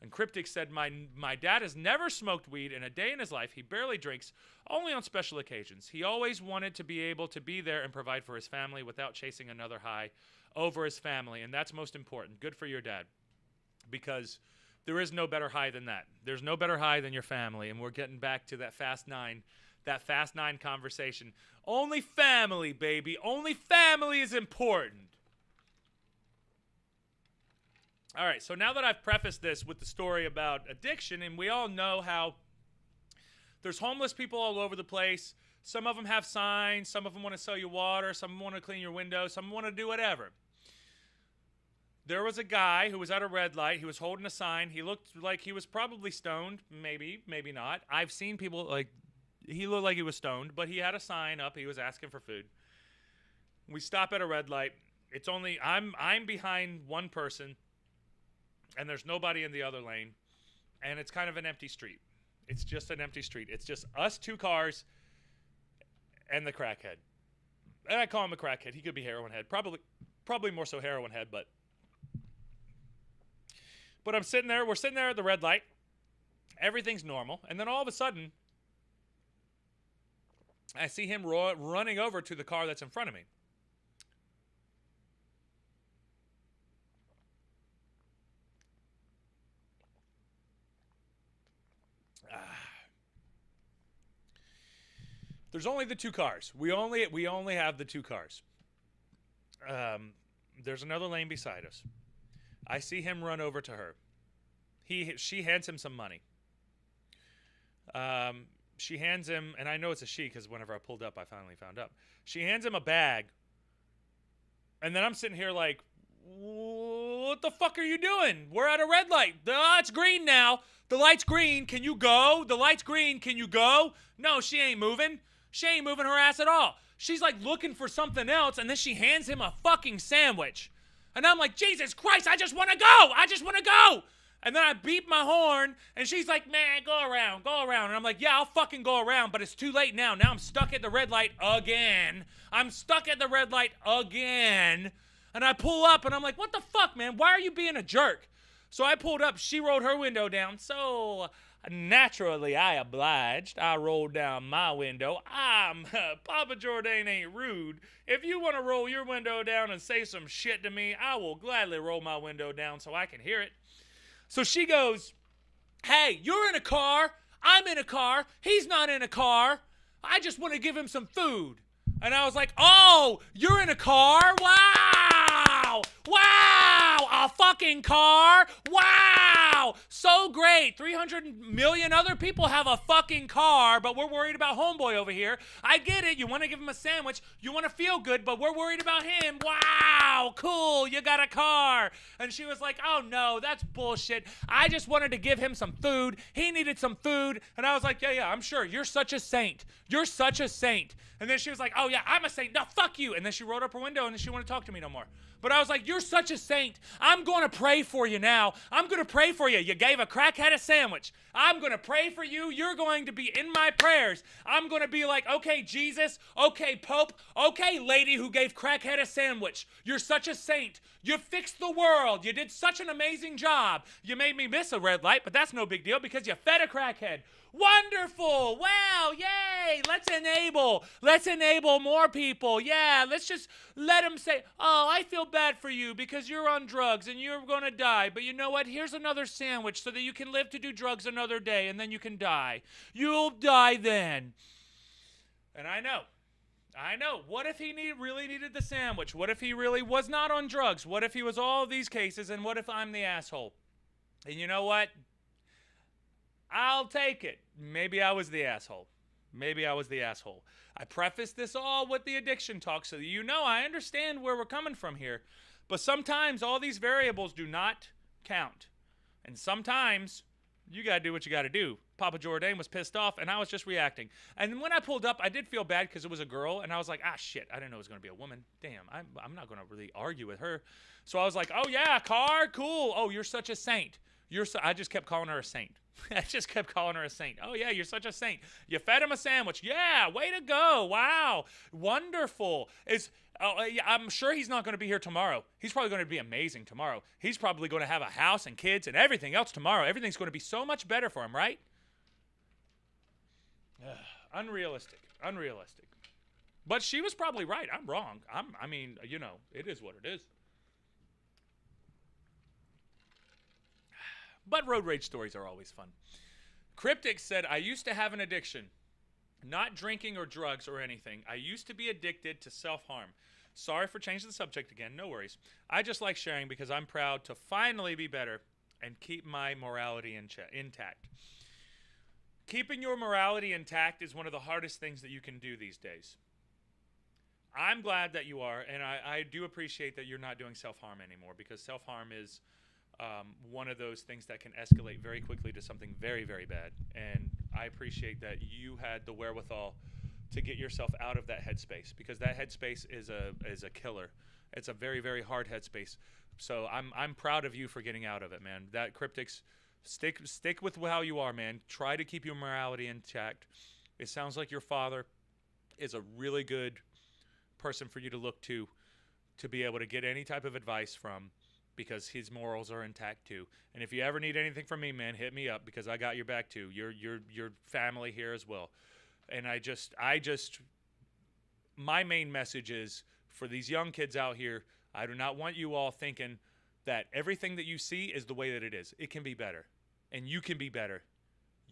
[SPEAKER 1] And Cryptic said, my dad has never smoked weed in a day in his life. He barely drinks, only on special occasions. He always wanted to be able to be there and provide for his family without chasing another high over his family, and that's most important. Good for your dad. Because there is no better high than that. There's no better high than your family. And we're getting back to that Fast 9 conversation. Only family, baby. Only family is important. All right, so now that I've prefaced this with the story about addiction, and we all know how there's homeless people all over the place. Some of them have signs. Some of them want to sell you water. Some of them want to clean your windows. Some want to do whatever. There was a guy who was at a red light. He was holding a sign. He looked like he was probably stoned. Maybe not. I've seen people he looked like he was stoned, but he had a sign up. He was asking for food. We stop at a red light. It's only, I'm behind one person, and there's nobody in the other lane, and it's kind of an empty street. It's just an empty street. It's just us, two cars, and the crackhead. And I call him a crackhead. He could be heroin head. Probably more so heroin head, but I'm sitting there. We're sitting there at the red light. Everything's normal. And then all of a sudden, I see him running over to the car that's in front of me. There's only the two cars. We only have the two cars. There's another lane beside us. I see him run over to her. She hands him some money. She hands him, and I know it's a she because whenever I pulled up, I finally found out. She hands him a bag, and then I'm sitting here like, what the fuck are you doing? We're at a red light. The light's green now. The light's green. Can you go? The light's green. Can you go? No, she ain't moving. She ain't moving her ass at all. She's like looking for something else, and then she hands him a fucking sandwich. And I'm like, Jesus Christ, I just want to go. And then I beep my horn, and she's like, man, go around. And I'm like, yeah, I'll fucking go around, but it's too late now. Now I'm stuck at the red light again. And I pull up, and I'm like, what the fuck, man? Why are you being a jerk? So I pulled up. She rolled her window down. So naturally, I obliged. I rolled down my window. Papa Jordane ain't rude. If you want to roll your window down and say some shit to me, I will gladly roll my window down so I can hear it. So she goes, hey, you're in a car. I'm in a car. He's not in a car. I just want to give him some food. And I was like, oh, you're in a car? Wow! Wow! A fucking car? Wow! So great. 300 million other people have a fucking car, but we're worried about homeboy over here. I get it. You want to give him a sandwich. You want to feel good, but we're worried about him. Wow! Cool. You got a car. And she was like, oh, no, that's bullshit. I just wanted to give him some food. He needed some food. And I was like, yeah, I'm sure. You're such a saint. You're such a saint. And then she was like, oh, yeah, I'm a saint. No, fuck you. And then she rolled up her window and then she didn't want to talk to me no more. But I was like, you're such a saint. I'm going to pray for you now. I'm going to pray for you. You gave a crackhead a sandwich. I'm going to pray for you. You're going to be in my prayers. I'm going to be like, okay, Jesus. Okay, Pope. Okay, lady who gave crackhead a sandwich. You're such a saint. You fixed the world. You did such an amazing job. You made me miss a red light, but that's no big deal because you fed a crackhead. Wonderful. Wow. Yay. Let's enable more people. Yeah. Let's just let them say, oh, I feel bad for you because you're on drugs and you're going to die. But you know what? Here's another sandwich so that you can live to do drugs another day and then you can die. You'll die then. And I know. What if he really needed the sandwich? What if he really was not on drugs? What if he was all of these cases? And what if I'm the asshole? And you know what? I'll take it. Maybe I was the asshole. I preface this all with the addiction talk so that you know I understand where we're coming from here. But sometimes all these variables do not count. And sometimes you got to do what you got to do. Papa Jordane was pissed off, and I was just reacting. And when I pulled up, I did feel bad because it was a girl, and I was like, shit, I didn't know it was going to be a woman. Damn, I'm not going to really argue with her. So I was like, oh, yeah, car, cool. Oh, you're such a saint. I just kept calling her a saint. Oh, yeah, you're such a saint. You fed him a sandwich. Yeah, way to go. Wow. Wonderful. I'm sure he's not going to be here tomorrow. He's probably going to be amazing tomorrow. He's probably going to have a house and kids and everything else tomorrow. Everything's going to be so much better for him, right? Unrealistic. But she was probably right. I'm wrong. It is what it is. But road rage stories are always fun. Cryptic said, I used to have an addiction. Not drinking or drugs or anything. I used to be addicted to self-harm. Sorry for changing the subject again. No worries. I just like sharing because I'm proud to finally be better and keep my morality intact. Keeping your morality intact is one of the hardest things that you can do these days. I'm glad that you are, and I do appreciate that you're not doing self-harm anymore because self-harm is one of those things that can escalate very quickly to something very, very bad. And I appreciate that you had the wherewithal to get yourself out of that headspace because that headspace is a killer. It's a very, very hard headspace. So I'm proud of you for getting out of it, man. That Cryptics, stick with how you are, man. Try to keep your morality intact. It sounds like your father is a really good person for you to look to be able to get any type of advice from. Because his morals are intact too. And if you ever need anything from me, man, hit me up because I got your back too. Your family here as well. And I just my main message is for these young kids out here, I do not want you all thinking that everything that you see is the way that it is. It can be better. And you can be better.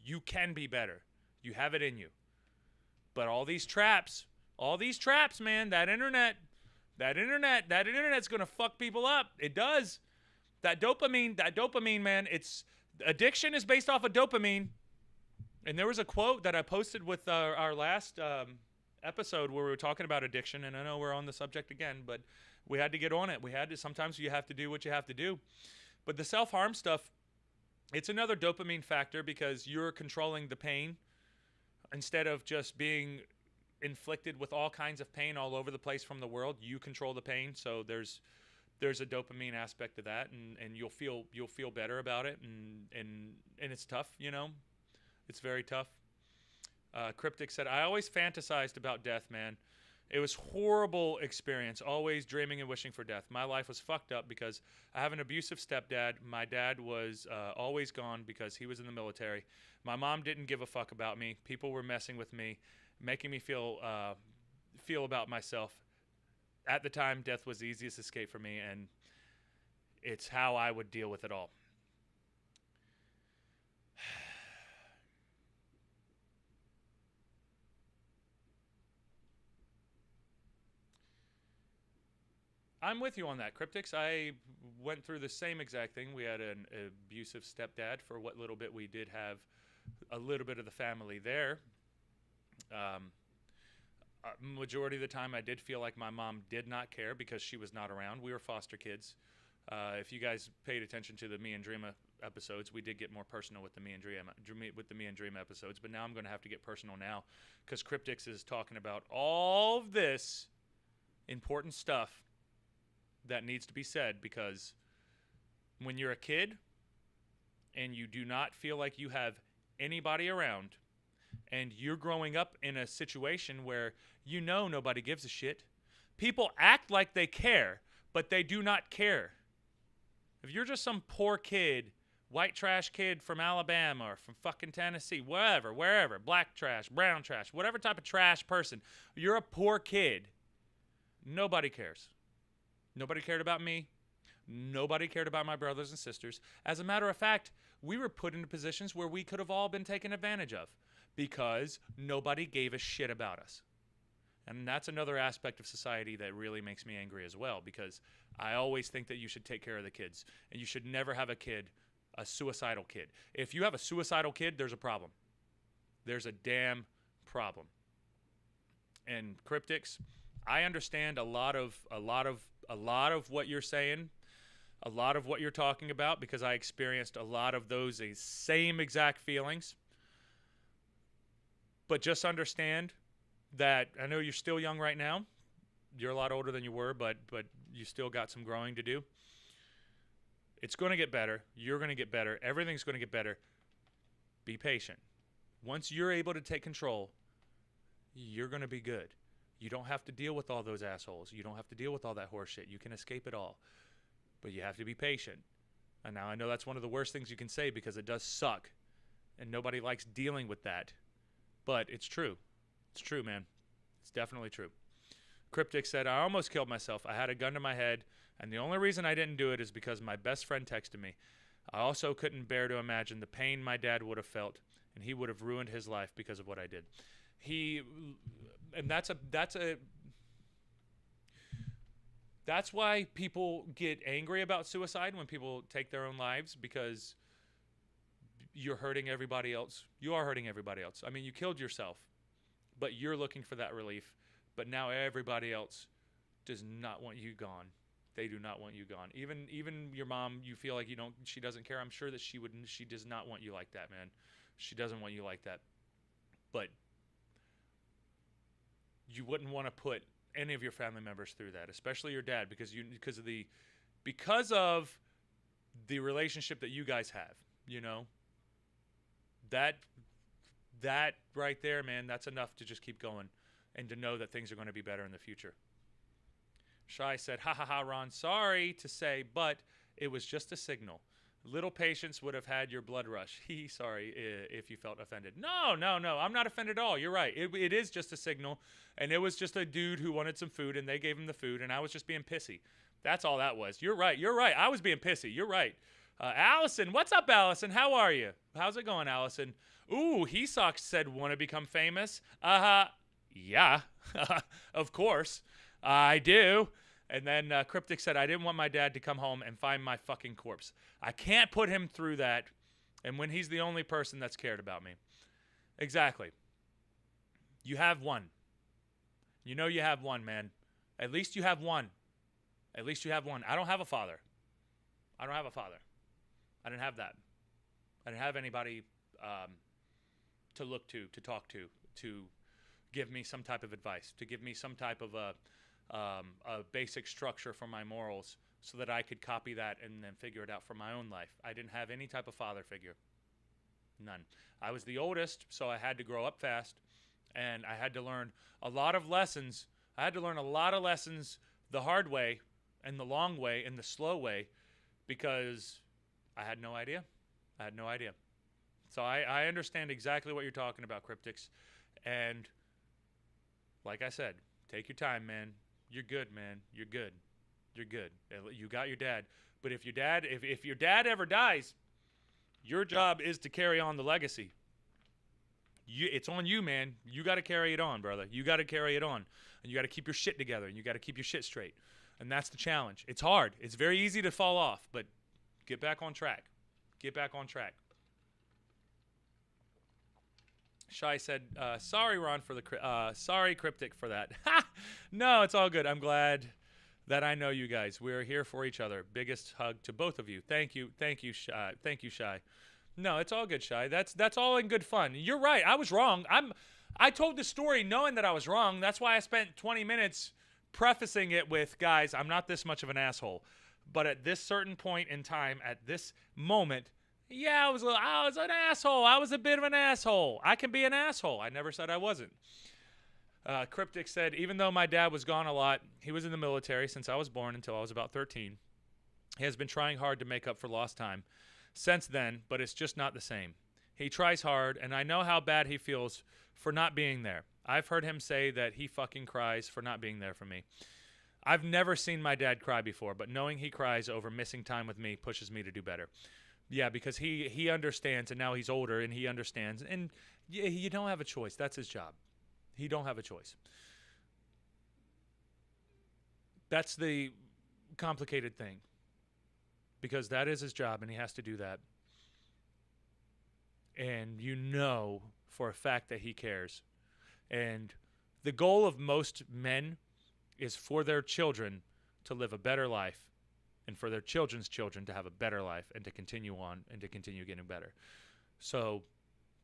[SPEAKER 1] You can be better. You have it in you. But all these traps, man, that internet's going to fuck people up. It does. That dopamine, man, addiction is based off of dopamine. And there was a quote that I posted with our last episode where we were talking about addiction, and I know we're on the subject again, but we had to get on it. Sometimes you have to do what you have to do. But the self-harm stuff, it's another dopamine factor because you're controlling the pain instead of just being inflicted with all kinds of pain all over the place from the world. You control the pain, so there's a dopamine aspect to that, and you'll feel better about it, and it's tough, it's very tough. Cryptic said, I always fantasized about death, man. It was horrible experience, always dreaming and wishing for death. My life was fucked up because I have an abusive stepdad. My dad was always gone because he was in the military. My mom didn't give a fuck about me. People were messing with me, making me feel about myself. At the time, death was the easiest escape for me, and it's how I would deal with it all. I'm with you on that, Cryptics. I went through the same exact thing. We had an abusive stepdad for what little bit we did have a little bit of the family there. Um, Majority of the time, I did feel like my mom did not care because she was not around. We were foster kids. If you guys paid attention to the Me and Dreama episodes, we did get more personal with the Me and Dreama episodes. But now I'm going to have to get personal now because Cryptics is talking about all of this important stuff that needs to be said, because when you're a kid and you do not feel like you have anybody around, and you're growing up in a situation where you know nobody gives a shit, people act like they care, but they do not care. If you're just some poor kid, white trash kid from Alabama or from fucking Tennessee, wherever, black trash, brown trash, whatever type of trash person, you're a poor kid, nobody cares. Nobody cared about me. Nobody cared about my brothers and sisters. As a matter of fact, we were put into positions where we could have all been taken advantage of because nobody gave a shit about us. And that's another aspect of society that really makes me angry as well, because I always think that you should take care of the kids, and you should never have a suicidal kid. If you have a suicidal kid, there's a problem. There's a damn problem. And Cryptics, I understand a lot of what you're saying, a lot of what you're talking about, because I experienced a lot of those same exact feelings. But just understand that I know you're still young right now. You're a lot older than you were, but you still got some growing to do. It's going to get better. You're going to get better. Everything's going to get better. Be patient. Once you're able to take control, you're going to be good. You don't have to deal with all those assholes. You don't have to deal with all that horse shit. You can escape it all. But you have to be patient. And now I know that's one of the worst things you can say because it does suck. And nobody likes dealing with that. But it's true. It's true, man. It's definitely true. Cryptic said, I almost killed myself. I had a gun to my head, and the only reason I didn't do it is because my best friend texted me. I also couldn't bear to imagine the pain my dad would have felt, and he would have ruined his life because of what I did. That's why people get angry about suicide when people take their own lives, because you're hurting everybody else. You are hurting everybody else. I mean, you killed yourself, but you're looking for that relief. But now everybody else does not want you gone. They do not want you gone. Even your mom, you feel like she doesn't care. I'm sure that she does not want you like that, man. She doesn't want you like that. But you wouldn't want to put any of your family members through that, especially your dad, because of the relationship that you guys have, That right there, man, that's enough to just keep going and to know that things are going to be better in the future. Shai said, ha ha ha, Ron, sorry to say, but it was just a signal. Little patience would have had your blood rush. Sorry if you felt offended. No, I'm not offended at all. You're right. It is just a signal, and it was just a dude who wanted some food, and they gave him the food, and I was just being pissy. That's all that was. You're right. I was being pissy. You're right. Allison, what's up, Allison? How are you? How's it going, Allison? Ooh, He Socks said, want to become famous? Yeah, of course. I do. And then Cryptic said, I didn't want my dad to come home and find my fucking corpse. I can't put him through that, and when he's the only person that's cared about me. Exactly. You have one. You have one, man. At least you have one. At least you have one. I don't have a father. I didn't have that. I didn't have anybody to look to talk to give me some type of advice, to give me some type of a basic structure for my morals so that I could copy that and then figure it out for my own life. I didn't have any type of father figure. None. I was the oldest, so I had to grow up fast, and I had to learn a lot of lessons. I had to learn a lot of lessons the hard way and the long way and the slow way because I had no idea. So I understand exactly what you're talking about, Cryptics. And like I said, take your time, man. You're good, man. You're good. You got your dad. But if your dad ever dies, your job is to carry on the legacy. It's on you, man. You got to carry it on, brother. You got to carry it on. And you got to keep your shit together. And you got to keep your shit straight. And that's the challenge. It's hard. It's very easy to fall off, but get back on track. Get back on track. Shai said, sorry, Ron, for the sorry, Cryptic, for that. No, it's all good. I'm glad that I know you guys. We're here for each other. Biggest hug to both of you. Thank you, Shai. Thank you, Shai. No, it's all good, Shai. That's all in good fun. You're right. I was wrong. I told the story knowing that I was wrong. That's why I spent 20 minutes prefacing it with, guys, I'm not this much of an asshole. But at this certain point in time, at this moment, yeah, I was an asshole. I was a bit of an asshole. I can be an asshole. I never said I wasn't. Cryptic said, even though my dad was gone a lot, he was in the military since I was born until I was about 13. He has been trying hard to make up for lost time since then, but it's just not the same. He tries hard, and I know how bad he feels for not being there. I've heard him say that he fucking cries for not being there for me. I've never seen my dad cry before, but knowing he cries over missing time with me pushes me to do better. Yeah, because he understands, and now he's older, and he understands. And you don't have a choice. That's his job. He don't have a choice. That's the complicated thing. Because that is his job, and he has to do that. And you know for a fact that he cares. And the goal of most men is for their children to live a better life, and for their children's children to have a better life and to continue on and to continue getting better. So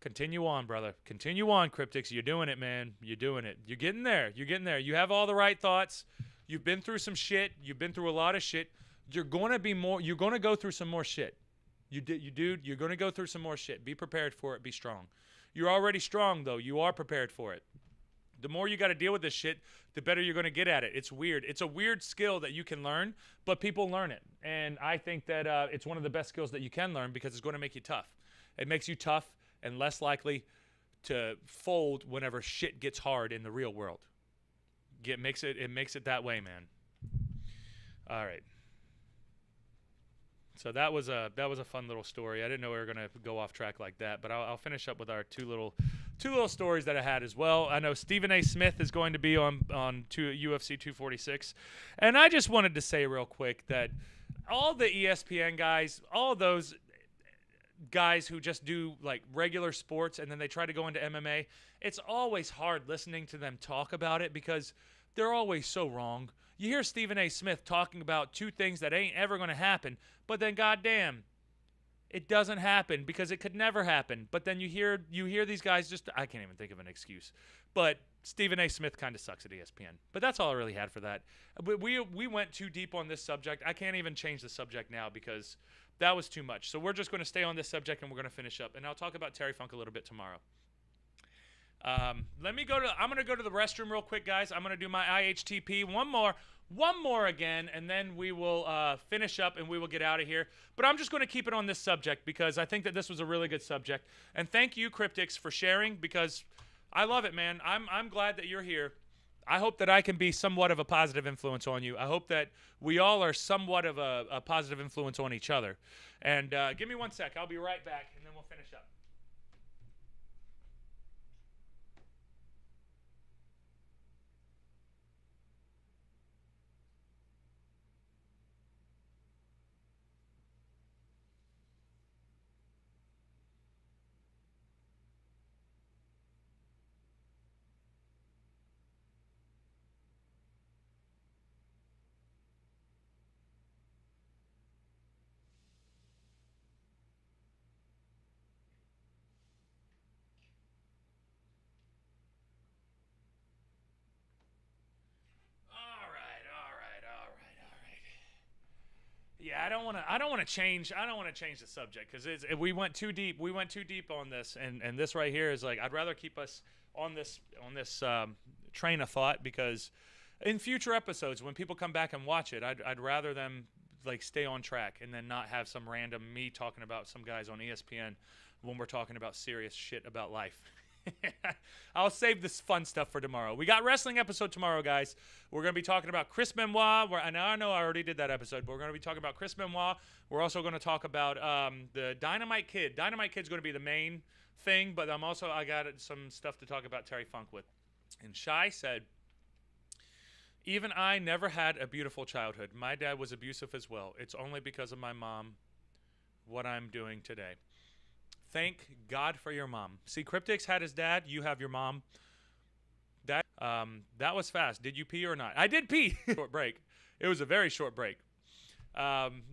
[SPEAKER 1] continue on, brother. Continue on, Cryptics. You're doing it, man. You're doing it. You're getting there. You're getting there. You have all the right thoughts. You've been through some shit. You've been through a lot of shit. You're going to go through some more shit. You're going to go through some more shit. Be prepared for it. Be strong. You're already strong, though. You are prepared for it. The more you got to deal with this shit, the better you're going to get at it. It's weird. It's a weird skill that you can learn, but people learn it. And I think that it's one of the best skills that you can learn because it's going to make you tough. It makes you tough and less likely to fold whenever shit gets hard in the real world. It makes it that way, man. All right. So that was a fun little story. I didn't know we were gonna go off track like that, but I'll finish up with our two little stories that I had as well. I know Stephen A. Smith is going to be on UFC 246, and I just wanted to say real quick that all the ESPN guys, all those guys who just do like regular sports and then they try to go into MMA, it's always hard listening to them talk about it because they're always so wrong. You hear Stephen A. Smith talking about two things that ain't ever going to happen, but then goddamn, it doesn't happen because it could never happen. But then you hear these guys just, I can't even think of an excuse. But Stephen A. Smith kind of sucks at ESPN. But that's all I really had for that. We went too deep on this subject. I can't even change the subject now because that was too much. So we're just going to stay on this subject and we're going to finish up. And I'll talk about Terry Funk a little bit tomorrow. I'm going to go to the restroom real quick, guys. I'm going to do my IHTP one more again, and then we will finish up and we will get out of here. But I'm just going to keep it on this subject because I think that this was a really good subject. And thank you, Cryptics, for sharing because I love it, man. I'm glad that you're here. I hope that I can be somewhat of a positive influence on you. I hope that we all are somewhat of a positive influence on each other. And give me one sec. I'll be right back, and then we'll finish up. Yeah, I don't want to change the subject because we went too deep. We went too deep on this, and this right here is like I'd rather keep us on this train of thought because in future episodes when people come back and watch it, I'd rather them like stay on track and then not have some random me talking about some guys on ESPN when we're talking about serious shit about life. I'll save this fun stuff for tomorrow. We got wrestling episode tomorrow, guys. We're going to be talking about Chris Benoit. I know I already did that episode, but we're going to be talking about Chris Benoit. We're also going to talk about the Dynamite Kid. Dynamite Kid's going to be the main thing, but I got some stuff to talk about Terry Funk with. And Shai said, Even I never had a beautiful childhood. My dad was abusive as well. It's only because of my mom what I'm doing today. Thank God for your mom. See, Cryptix had his dad. You have your mom. That was fast. Did you pee or not? I did pee. Short break. It was a very short break. Um,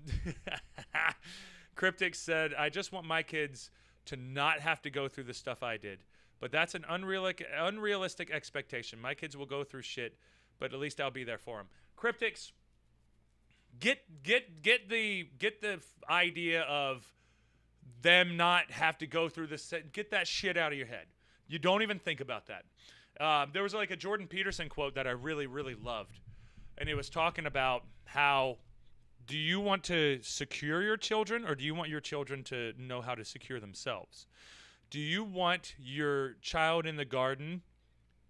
[SPEAKER 1] Cryptix said, I just want my kids to not have to go through the stuff I did. But that's an unrealistic expectation. My kids will go through shit, but at least I'll be there for them. Cryptix, get the idea of them not have to go through this. Get that shit out of your head. You don't even think about that. There was like a Jordan Peterson quote that I really, really loved. And it was talking about how, do you want to secure your children, or do you want your children to know how to secure themselves? Do you want your child in the garden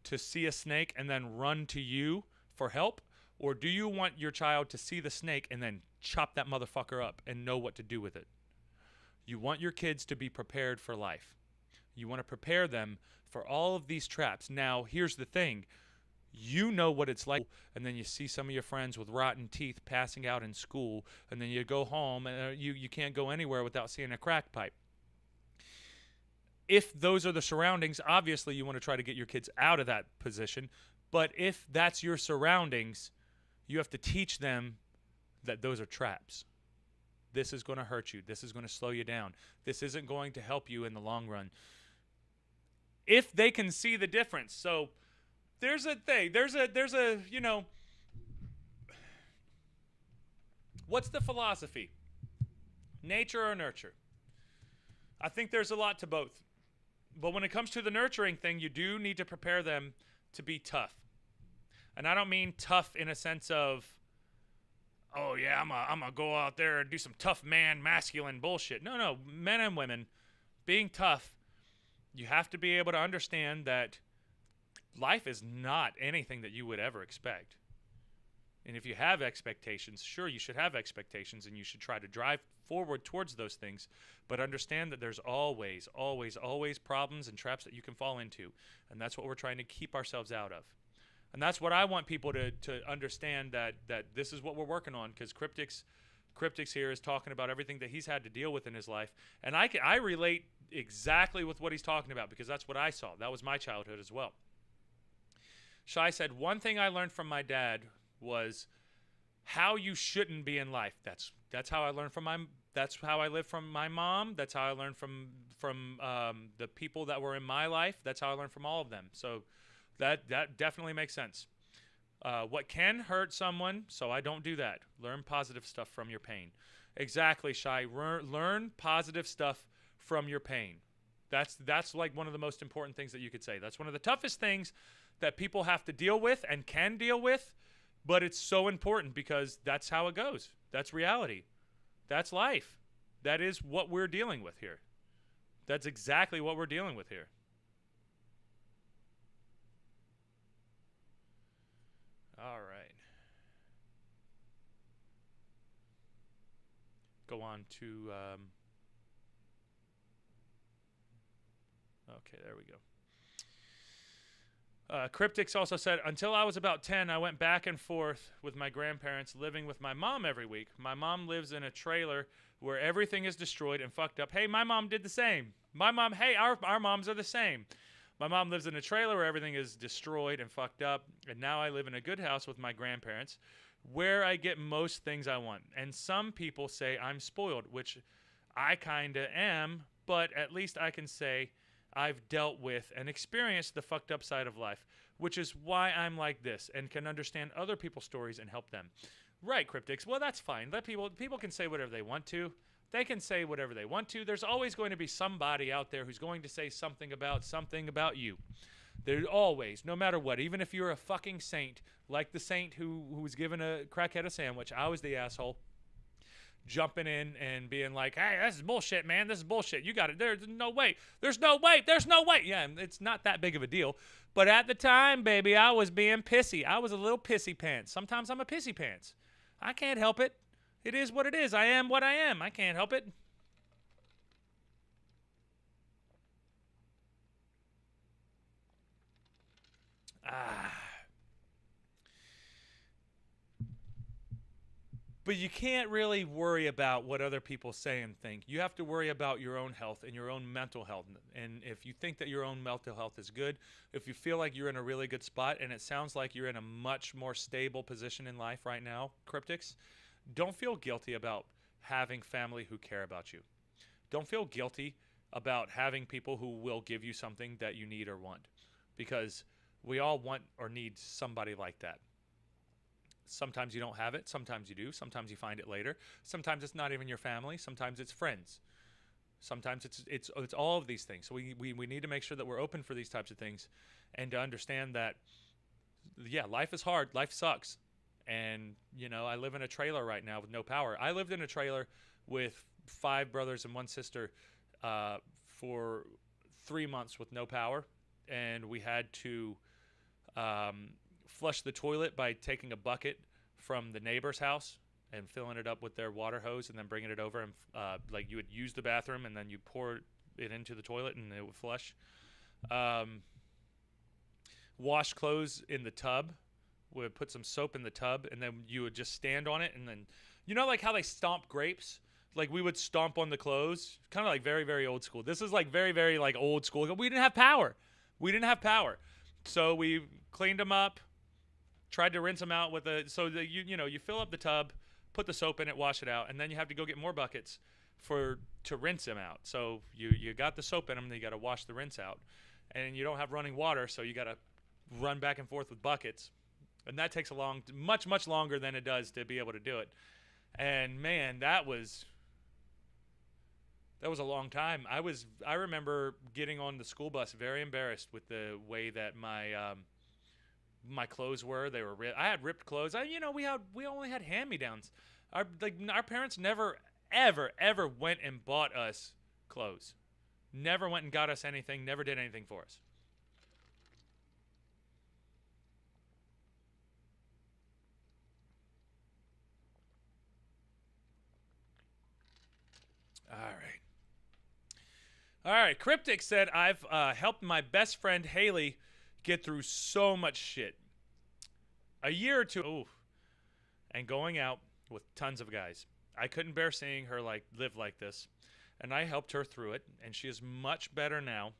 [SPEAKER 1] to see a snake and then run to you for help? Or do you want your child to see the snake and then chop that motherfucker up and know what to do with it? You want your kids to be prepared for life. You want to prepare them for all of these traps. Now, here's the thing. You know what it's like, and then you see some of your friends with rotten teeth passing out in school, and then you go home, and you can't go anywhere without seeing a crack pipe. If those are the surroundings, obviously you want to try to get your kids out of that position. But if that's your surroundings, you have to teach them that those are traps. This is going to hurt you. This is going to slow you down. This isn't going to help you in the long run. If they can see the difference. So there's a thing. There's a, you know, what's the philosophy? Nature or nurture? I think there's a lot to both. But when it comes to the nurturing thing, you do need to prepare them to be tough. And I don't mean tough in a sense of, oh yeah, I'm gonna go out there and do some tough man, masculine bullshit. No, men and women, being tough, you have to be able to understand that life is not anything that you would ever expect. And if you have expectations, sure, you should have expectations, and you should try to drive forward towards those things. But understand that there's always, always, always problems and traps that you can fall into. And that's what we're trying to keep ourselves out of. And that's what I want people to understand, that this is what we're working on, because Cryptix here is talking about everything that he's had to deal with in his life. And I relate exactly with what he's talking about, because that's what I saw. That was my childhood as well. Shai said, one thing I learned from my dad was how you shouldn't be in life. That's how I learned that's how I lived from my mom. That's how I learned from the people that were in my life. That's how I learned from all of them. So that definitely makes sense. What can hurt someone, so I don't do that. Learn positive stuff from your pain. Exactly, Shai. Learn positive stuff from your pain. That's like one of the most important things that you could say. That's one of the toughest things that people have to deal with and can deal with. But it's so important, because that's how it goes. That's reality. That's life. That is what we're dealing with here. That's exactly what we're dealing with here. All right. Go on to... okay, there we go. Cryptix also said, until I was about 10, I went back and forth with my grandparents, living with my mom every week. My mom lives in a trailer where everything is destroyed and fucked up. Hey, my mom did the same. Our moms are the same. My mom lives in a trailer where everything is destroyed and fucked up, and now I live in a good house with my grandparents, where I get most things I want. And some people say I'm spoiled, which I kinda am, but at least I can say I've dealt with and experienced the fucked up side of life, which is why I'm like this and can understand other people's stories and help them. Right, Cryptix. Well, that's fine. Let people can say whatever they want to. They can say whatever they want to. There's always going to be somebody out there who's going to say something about you. There's always, no matter what, even if you're a fucking saint, like the saint who was given a crackhead a sandwich. I was the asshole. Jumping in and being like, hey, this is bullshit, man. This is bullshit. You got it. There's no way. There's no way. There's no way. Yeah, it's not that big of a deal. But at the time, baby, I was being pissy. I was a little pissy pants. Sometimes I'm a pissy pants. I can't help it. It is what it is. I am what I am. I can't help it. But you can't really worry about what other people say and think. You have to worry about your own health and your own mental health. And if you think that your own mental health is good, if you feel like you're in a really good spot, and it sounds like you're in a much more stable position in life right now, Cryptics, don't feel guilty about having family who care about you. Don't feel guilty about having people who will give you something that you need or want, because we all want or need somebody like that. Sometimes you don't have it. Sometimes you do. Sometimes you find it later. Sometimes it's not even your family. Sometimes it's friends. Sometimes it's all of these things. So we need to make sure that we're open for these types of things, and to understand that, yeah, life is hard. Life sucks. And, I live in a trailer right now with no power. I lived in a trailer with 5 brothers and 1 sister for 3 months with no power. And we had to flush the toilet by taking a bucket from the neighbor's house and filling it up with their water hose, and then bringing it over, and like you would use the bathroom and then you pour it into the toilet and it would flush. Wash clothes in the tub. We would put some soap in the tub, and then you would just stand on it, and then like how they stomp grapes. Like, we would stomp on the clothes, kind of like very, very old school. This is like very, very like old school. We didn't have power. So we cleaned them up, tried to rinse them out with you fill up the tub, put the soap in it, wash it out, and then you have to go get more buckets to rinse them out. So you got the soap in them, and then you got to wash the rinse out, and you don't have running water, so you got to run back and forth with buckets, and that takes much longer than it does to be able to do it. And man, that was a long time. I remember getting on the school bus very embarrassed with the way that my clothes were. They were I had ripped clothes. We only had hand-me-downs. Our parents never ever went and bought us clothes. Never went and got us anything. Never did anything for us. All right. Cryptic said, I've helped my best friend Haley get through so much shit. A year or two, and going out with tons of guys. I couldn't bear seeing her live like this, and I helped her through it, and she is much better now,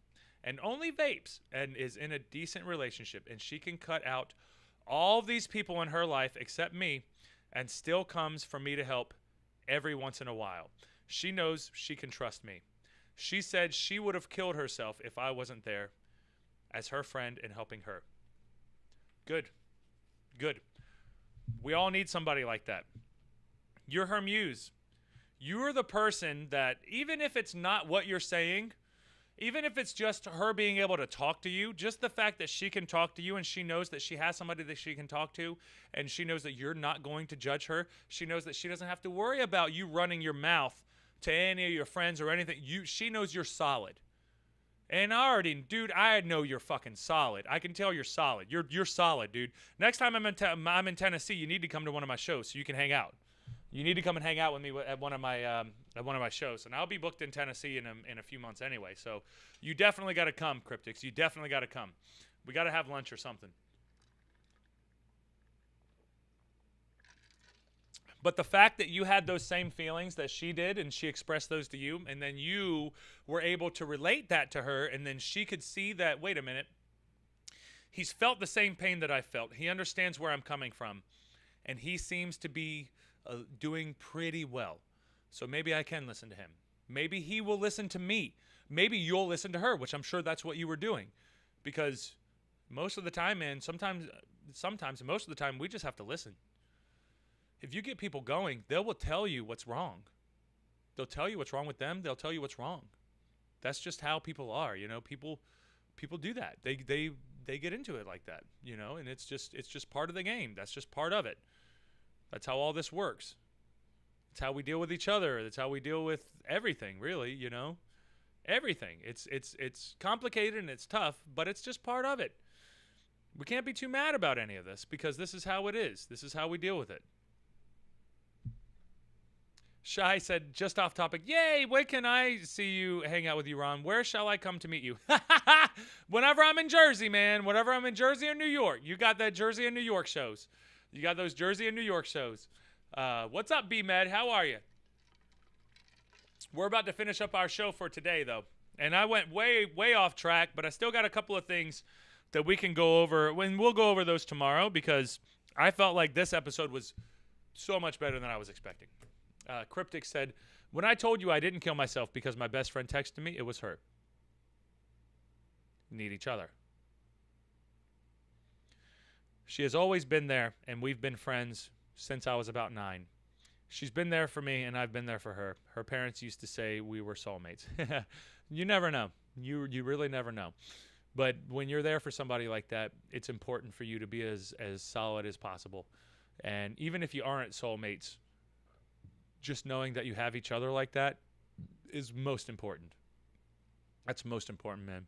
[SPEAKER 1] and only vapes, and is in a decent relationship, and she can cut out all these people in her life except me, and still comes for me to help every once in a while. She knows she can trust me. She said she would have killed herself if I wasn't there as her friend and helping her. Good. We all need somebody like that. You're her muse. You're the person that, even if it's not what you're saying, even if it's just her being able to talk to you, just the fact that she can talk to you, and she knows that she has somebody that she can talk to, and she knows that you're not going to judge her. She knows that she doesn't have to worry about you running your mouth to any of your friends or anything. She knows you're solid. And I know you're fucking solid. I can tell you're solid. You're solid, dude. Next time I'm in Tennessee, you need to come to one of my shows so you can hang out. You need to come and hang out with me at one of my shows, and I'll be booked in Tennessee in a few months anyway. So you definitely got to come, Cryptics. You definitely got to come. We got to have lunch or something. But the fact that you had those same feelings that she did, and she expressed those to you, and then you were able to relate that to her, and then she could see that, wait a minute, he's felt the same pain that I felt. He understands where I'm coming from, and he seems to be doing pretty well. So maybe I can listen to him. Maybe he will listen to me. Maybe you'll listen to her, which I'm sure that's what you were doing. Because most of the time, man, sometimes, most of the time, we just have to listen. If you get people going, they will tell you what's wrong. They'll tell you what's wrong with them. They'll tell you what's wrong. That's just how people are, People do that. They get into it like that, and it's just part of the game. That's just part of it. That's how all this works. It's how we deal with each other. That's how we deal with everything, really, Everything. It's complicated and it's tough, but it's just part of it. We can't be too mad about any of this because this is how it is. This is how we deal with it. Shai said, just off topic, yay, when can I see you, hang out with you, Ron? Where shall I come to meet you? Whenever I'm in Jersey, man. Whenever I'm in Jersey or New York. You got that Jersey and New York shows. You got those Jersey and New York shows. What's up, B-Med? How are you? We're about to finish up our show for today, though. And I went way off track, but I still got a couple of things that we can go over. And we'll go over those tomorrow because I felt like this episode was so much better than I was expecting. Cryptic said, when I told you I didn't kill myself because my best friend texted me, it was her. Need each other. She has always been there, and we've been friends since I was about 9. She's been there for me, and I've been there for her. Her parents used to say we were soulmates. You never know. You really never know. But when you're there for somebody like that, it's important for you to be as solid as possible. And even if you aren't soulmates, just knowing that you have each other like that is most important. That's most important, man.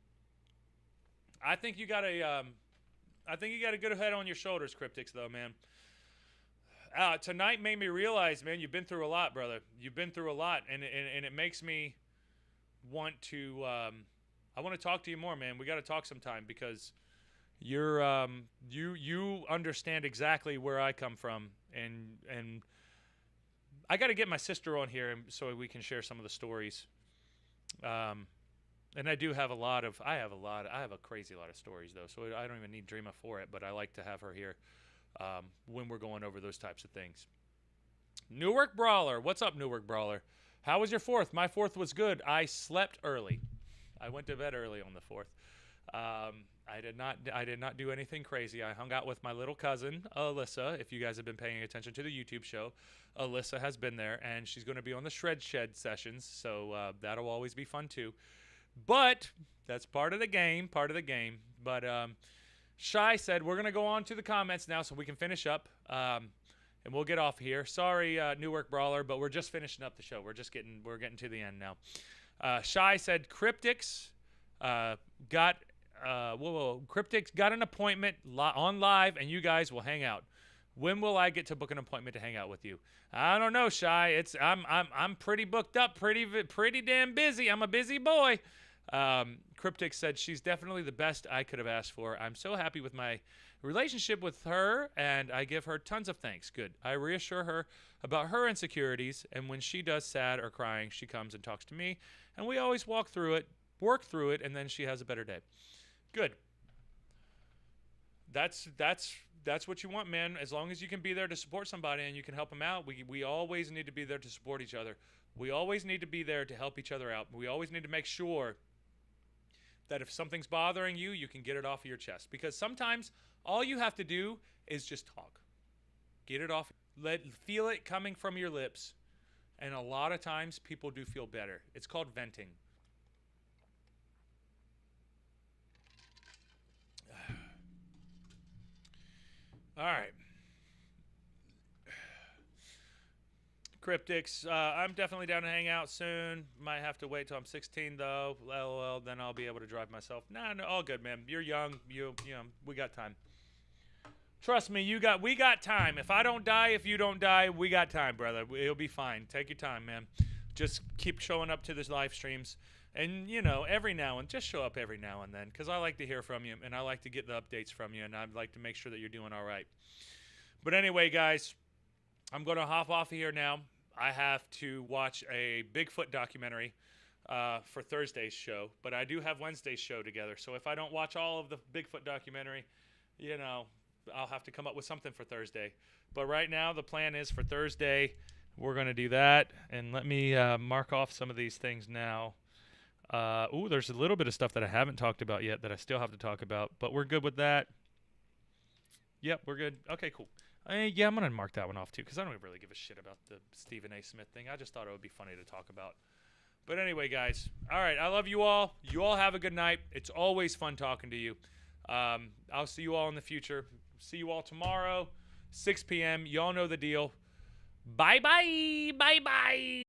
[SPEAKER 1] I think you got a good head on your shoulders, Cryptics, though, man. Tonight made me realize, man, you've been through a lot, brother. You've been through a lot, and it makes me want to. I want to talk to you more, man. We got to talk sometime because you're you understand exactly where I come from, and I got to get my sister on here so we can share some of the stories. And I do have I have a crazy lot of stories though, so I don't even need Dreama for it, but I like to have her here when we're going over those types of things. Newark Brawler, what's up, Newark Brawler? How was your 4th? My 4th was good. I slept early. I went to bed early on the 4th. I did not do anything crazy. I hung out with my little cousin, Alyssa. If you guys have been paying attention to the YouTube show, Alyssa has been there, and she's going to be on the Shred Shed sessions, so that'll always be fun too. But that's part of the game, But Shy said we're going to go on to the comments now so we can finish up, and we'll get off here. Sorry, Newark Brawler, but we're just finishing up the show. We're getting to the end now. Shy said Cryptics Cryptics got an appointment on live, and you guys will hang out. When will I get to book an appointment to hang out with you? I don't know, Shy. I'm pretty booked up, pretty damn busy. I'm a busy boy. Cryptic said she's definitely the best I could have asked for. I'm so happy with my relationship with her, and I give her tons of thanks. Good. I reassure her about her insecurities, and when she does sad or crying, she comes and talks to me, and we always work through it, and then she has a better day. Good. That's what you want, man. As long as you can be there to support somebody and you can help them out, we always need to be there to support each other. We always need to be there to help each other out. We always need to make sure that if something's bothering you, you can get it off of your chest. Because sometimes all you have to do is just talk. Get it off. Feel it coming from your lips. And a lot of times people do feel better. It's called venting. All right. Cryptics, I'm definitely down to hang out soon. Might have to wait till I'm 16 though. LOL, then I'll be able to drive myself. Nah, no, all good, man. You're young. You know, we got time. Trust me, we got time. If I don't die, if you don't die, we got time, brother. It'll be fine. Take your time, man. Just keep showing up to the live streams. And, you know, just show up every now and then, because I like to hear from you, and I like to get the updates from you, and I'd like to make sure that you're doing all right. But anyway, guys, I'm going to hop off of here now. I have to watch a Bigfoot documentary for Thursday's show, but I do have Wednesday's show together. So if I don't watch all of the Bigfoot documentary, you know, I'll have to come up with something for Thursday. But right now, the plan is for Thursday, we're going to do that. And let me mark off some of these things now. There's a little bit of stuff that I haven't talked about yet that I still have to talk about, but we're good with that. Yep, we're good. Okay, cool. Yeah, I'm going to mark that one off too, because I don't really give a shit about the Stephen A. Smith thing. I just thought it would be funny to talk about. But anyway, guys, all right, I love you all. You all have a good night. It's always fun talking to you. I'll see you all in the future. See you all tomorrow, 6 p.m. Y'all know the deal. Bye-bye. Bye-bye.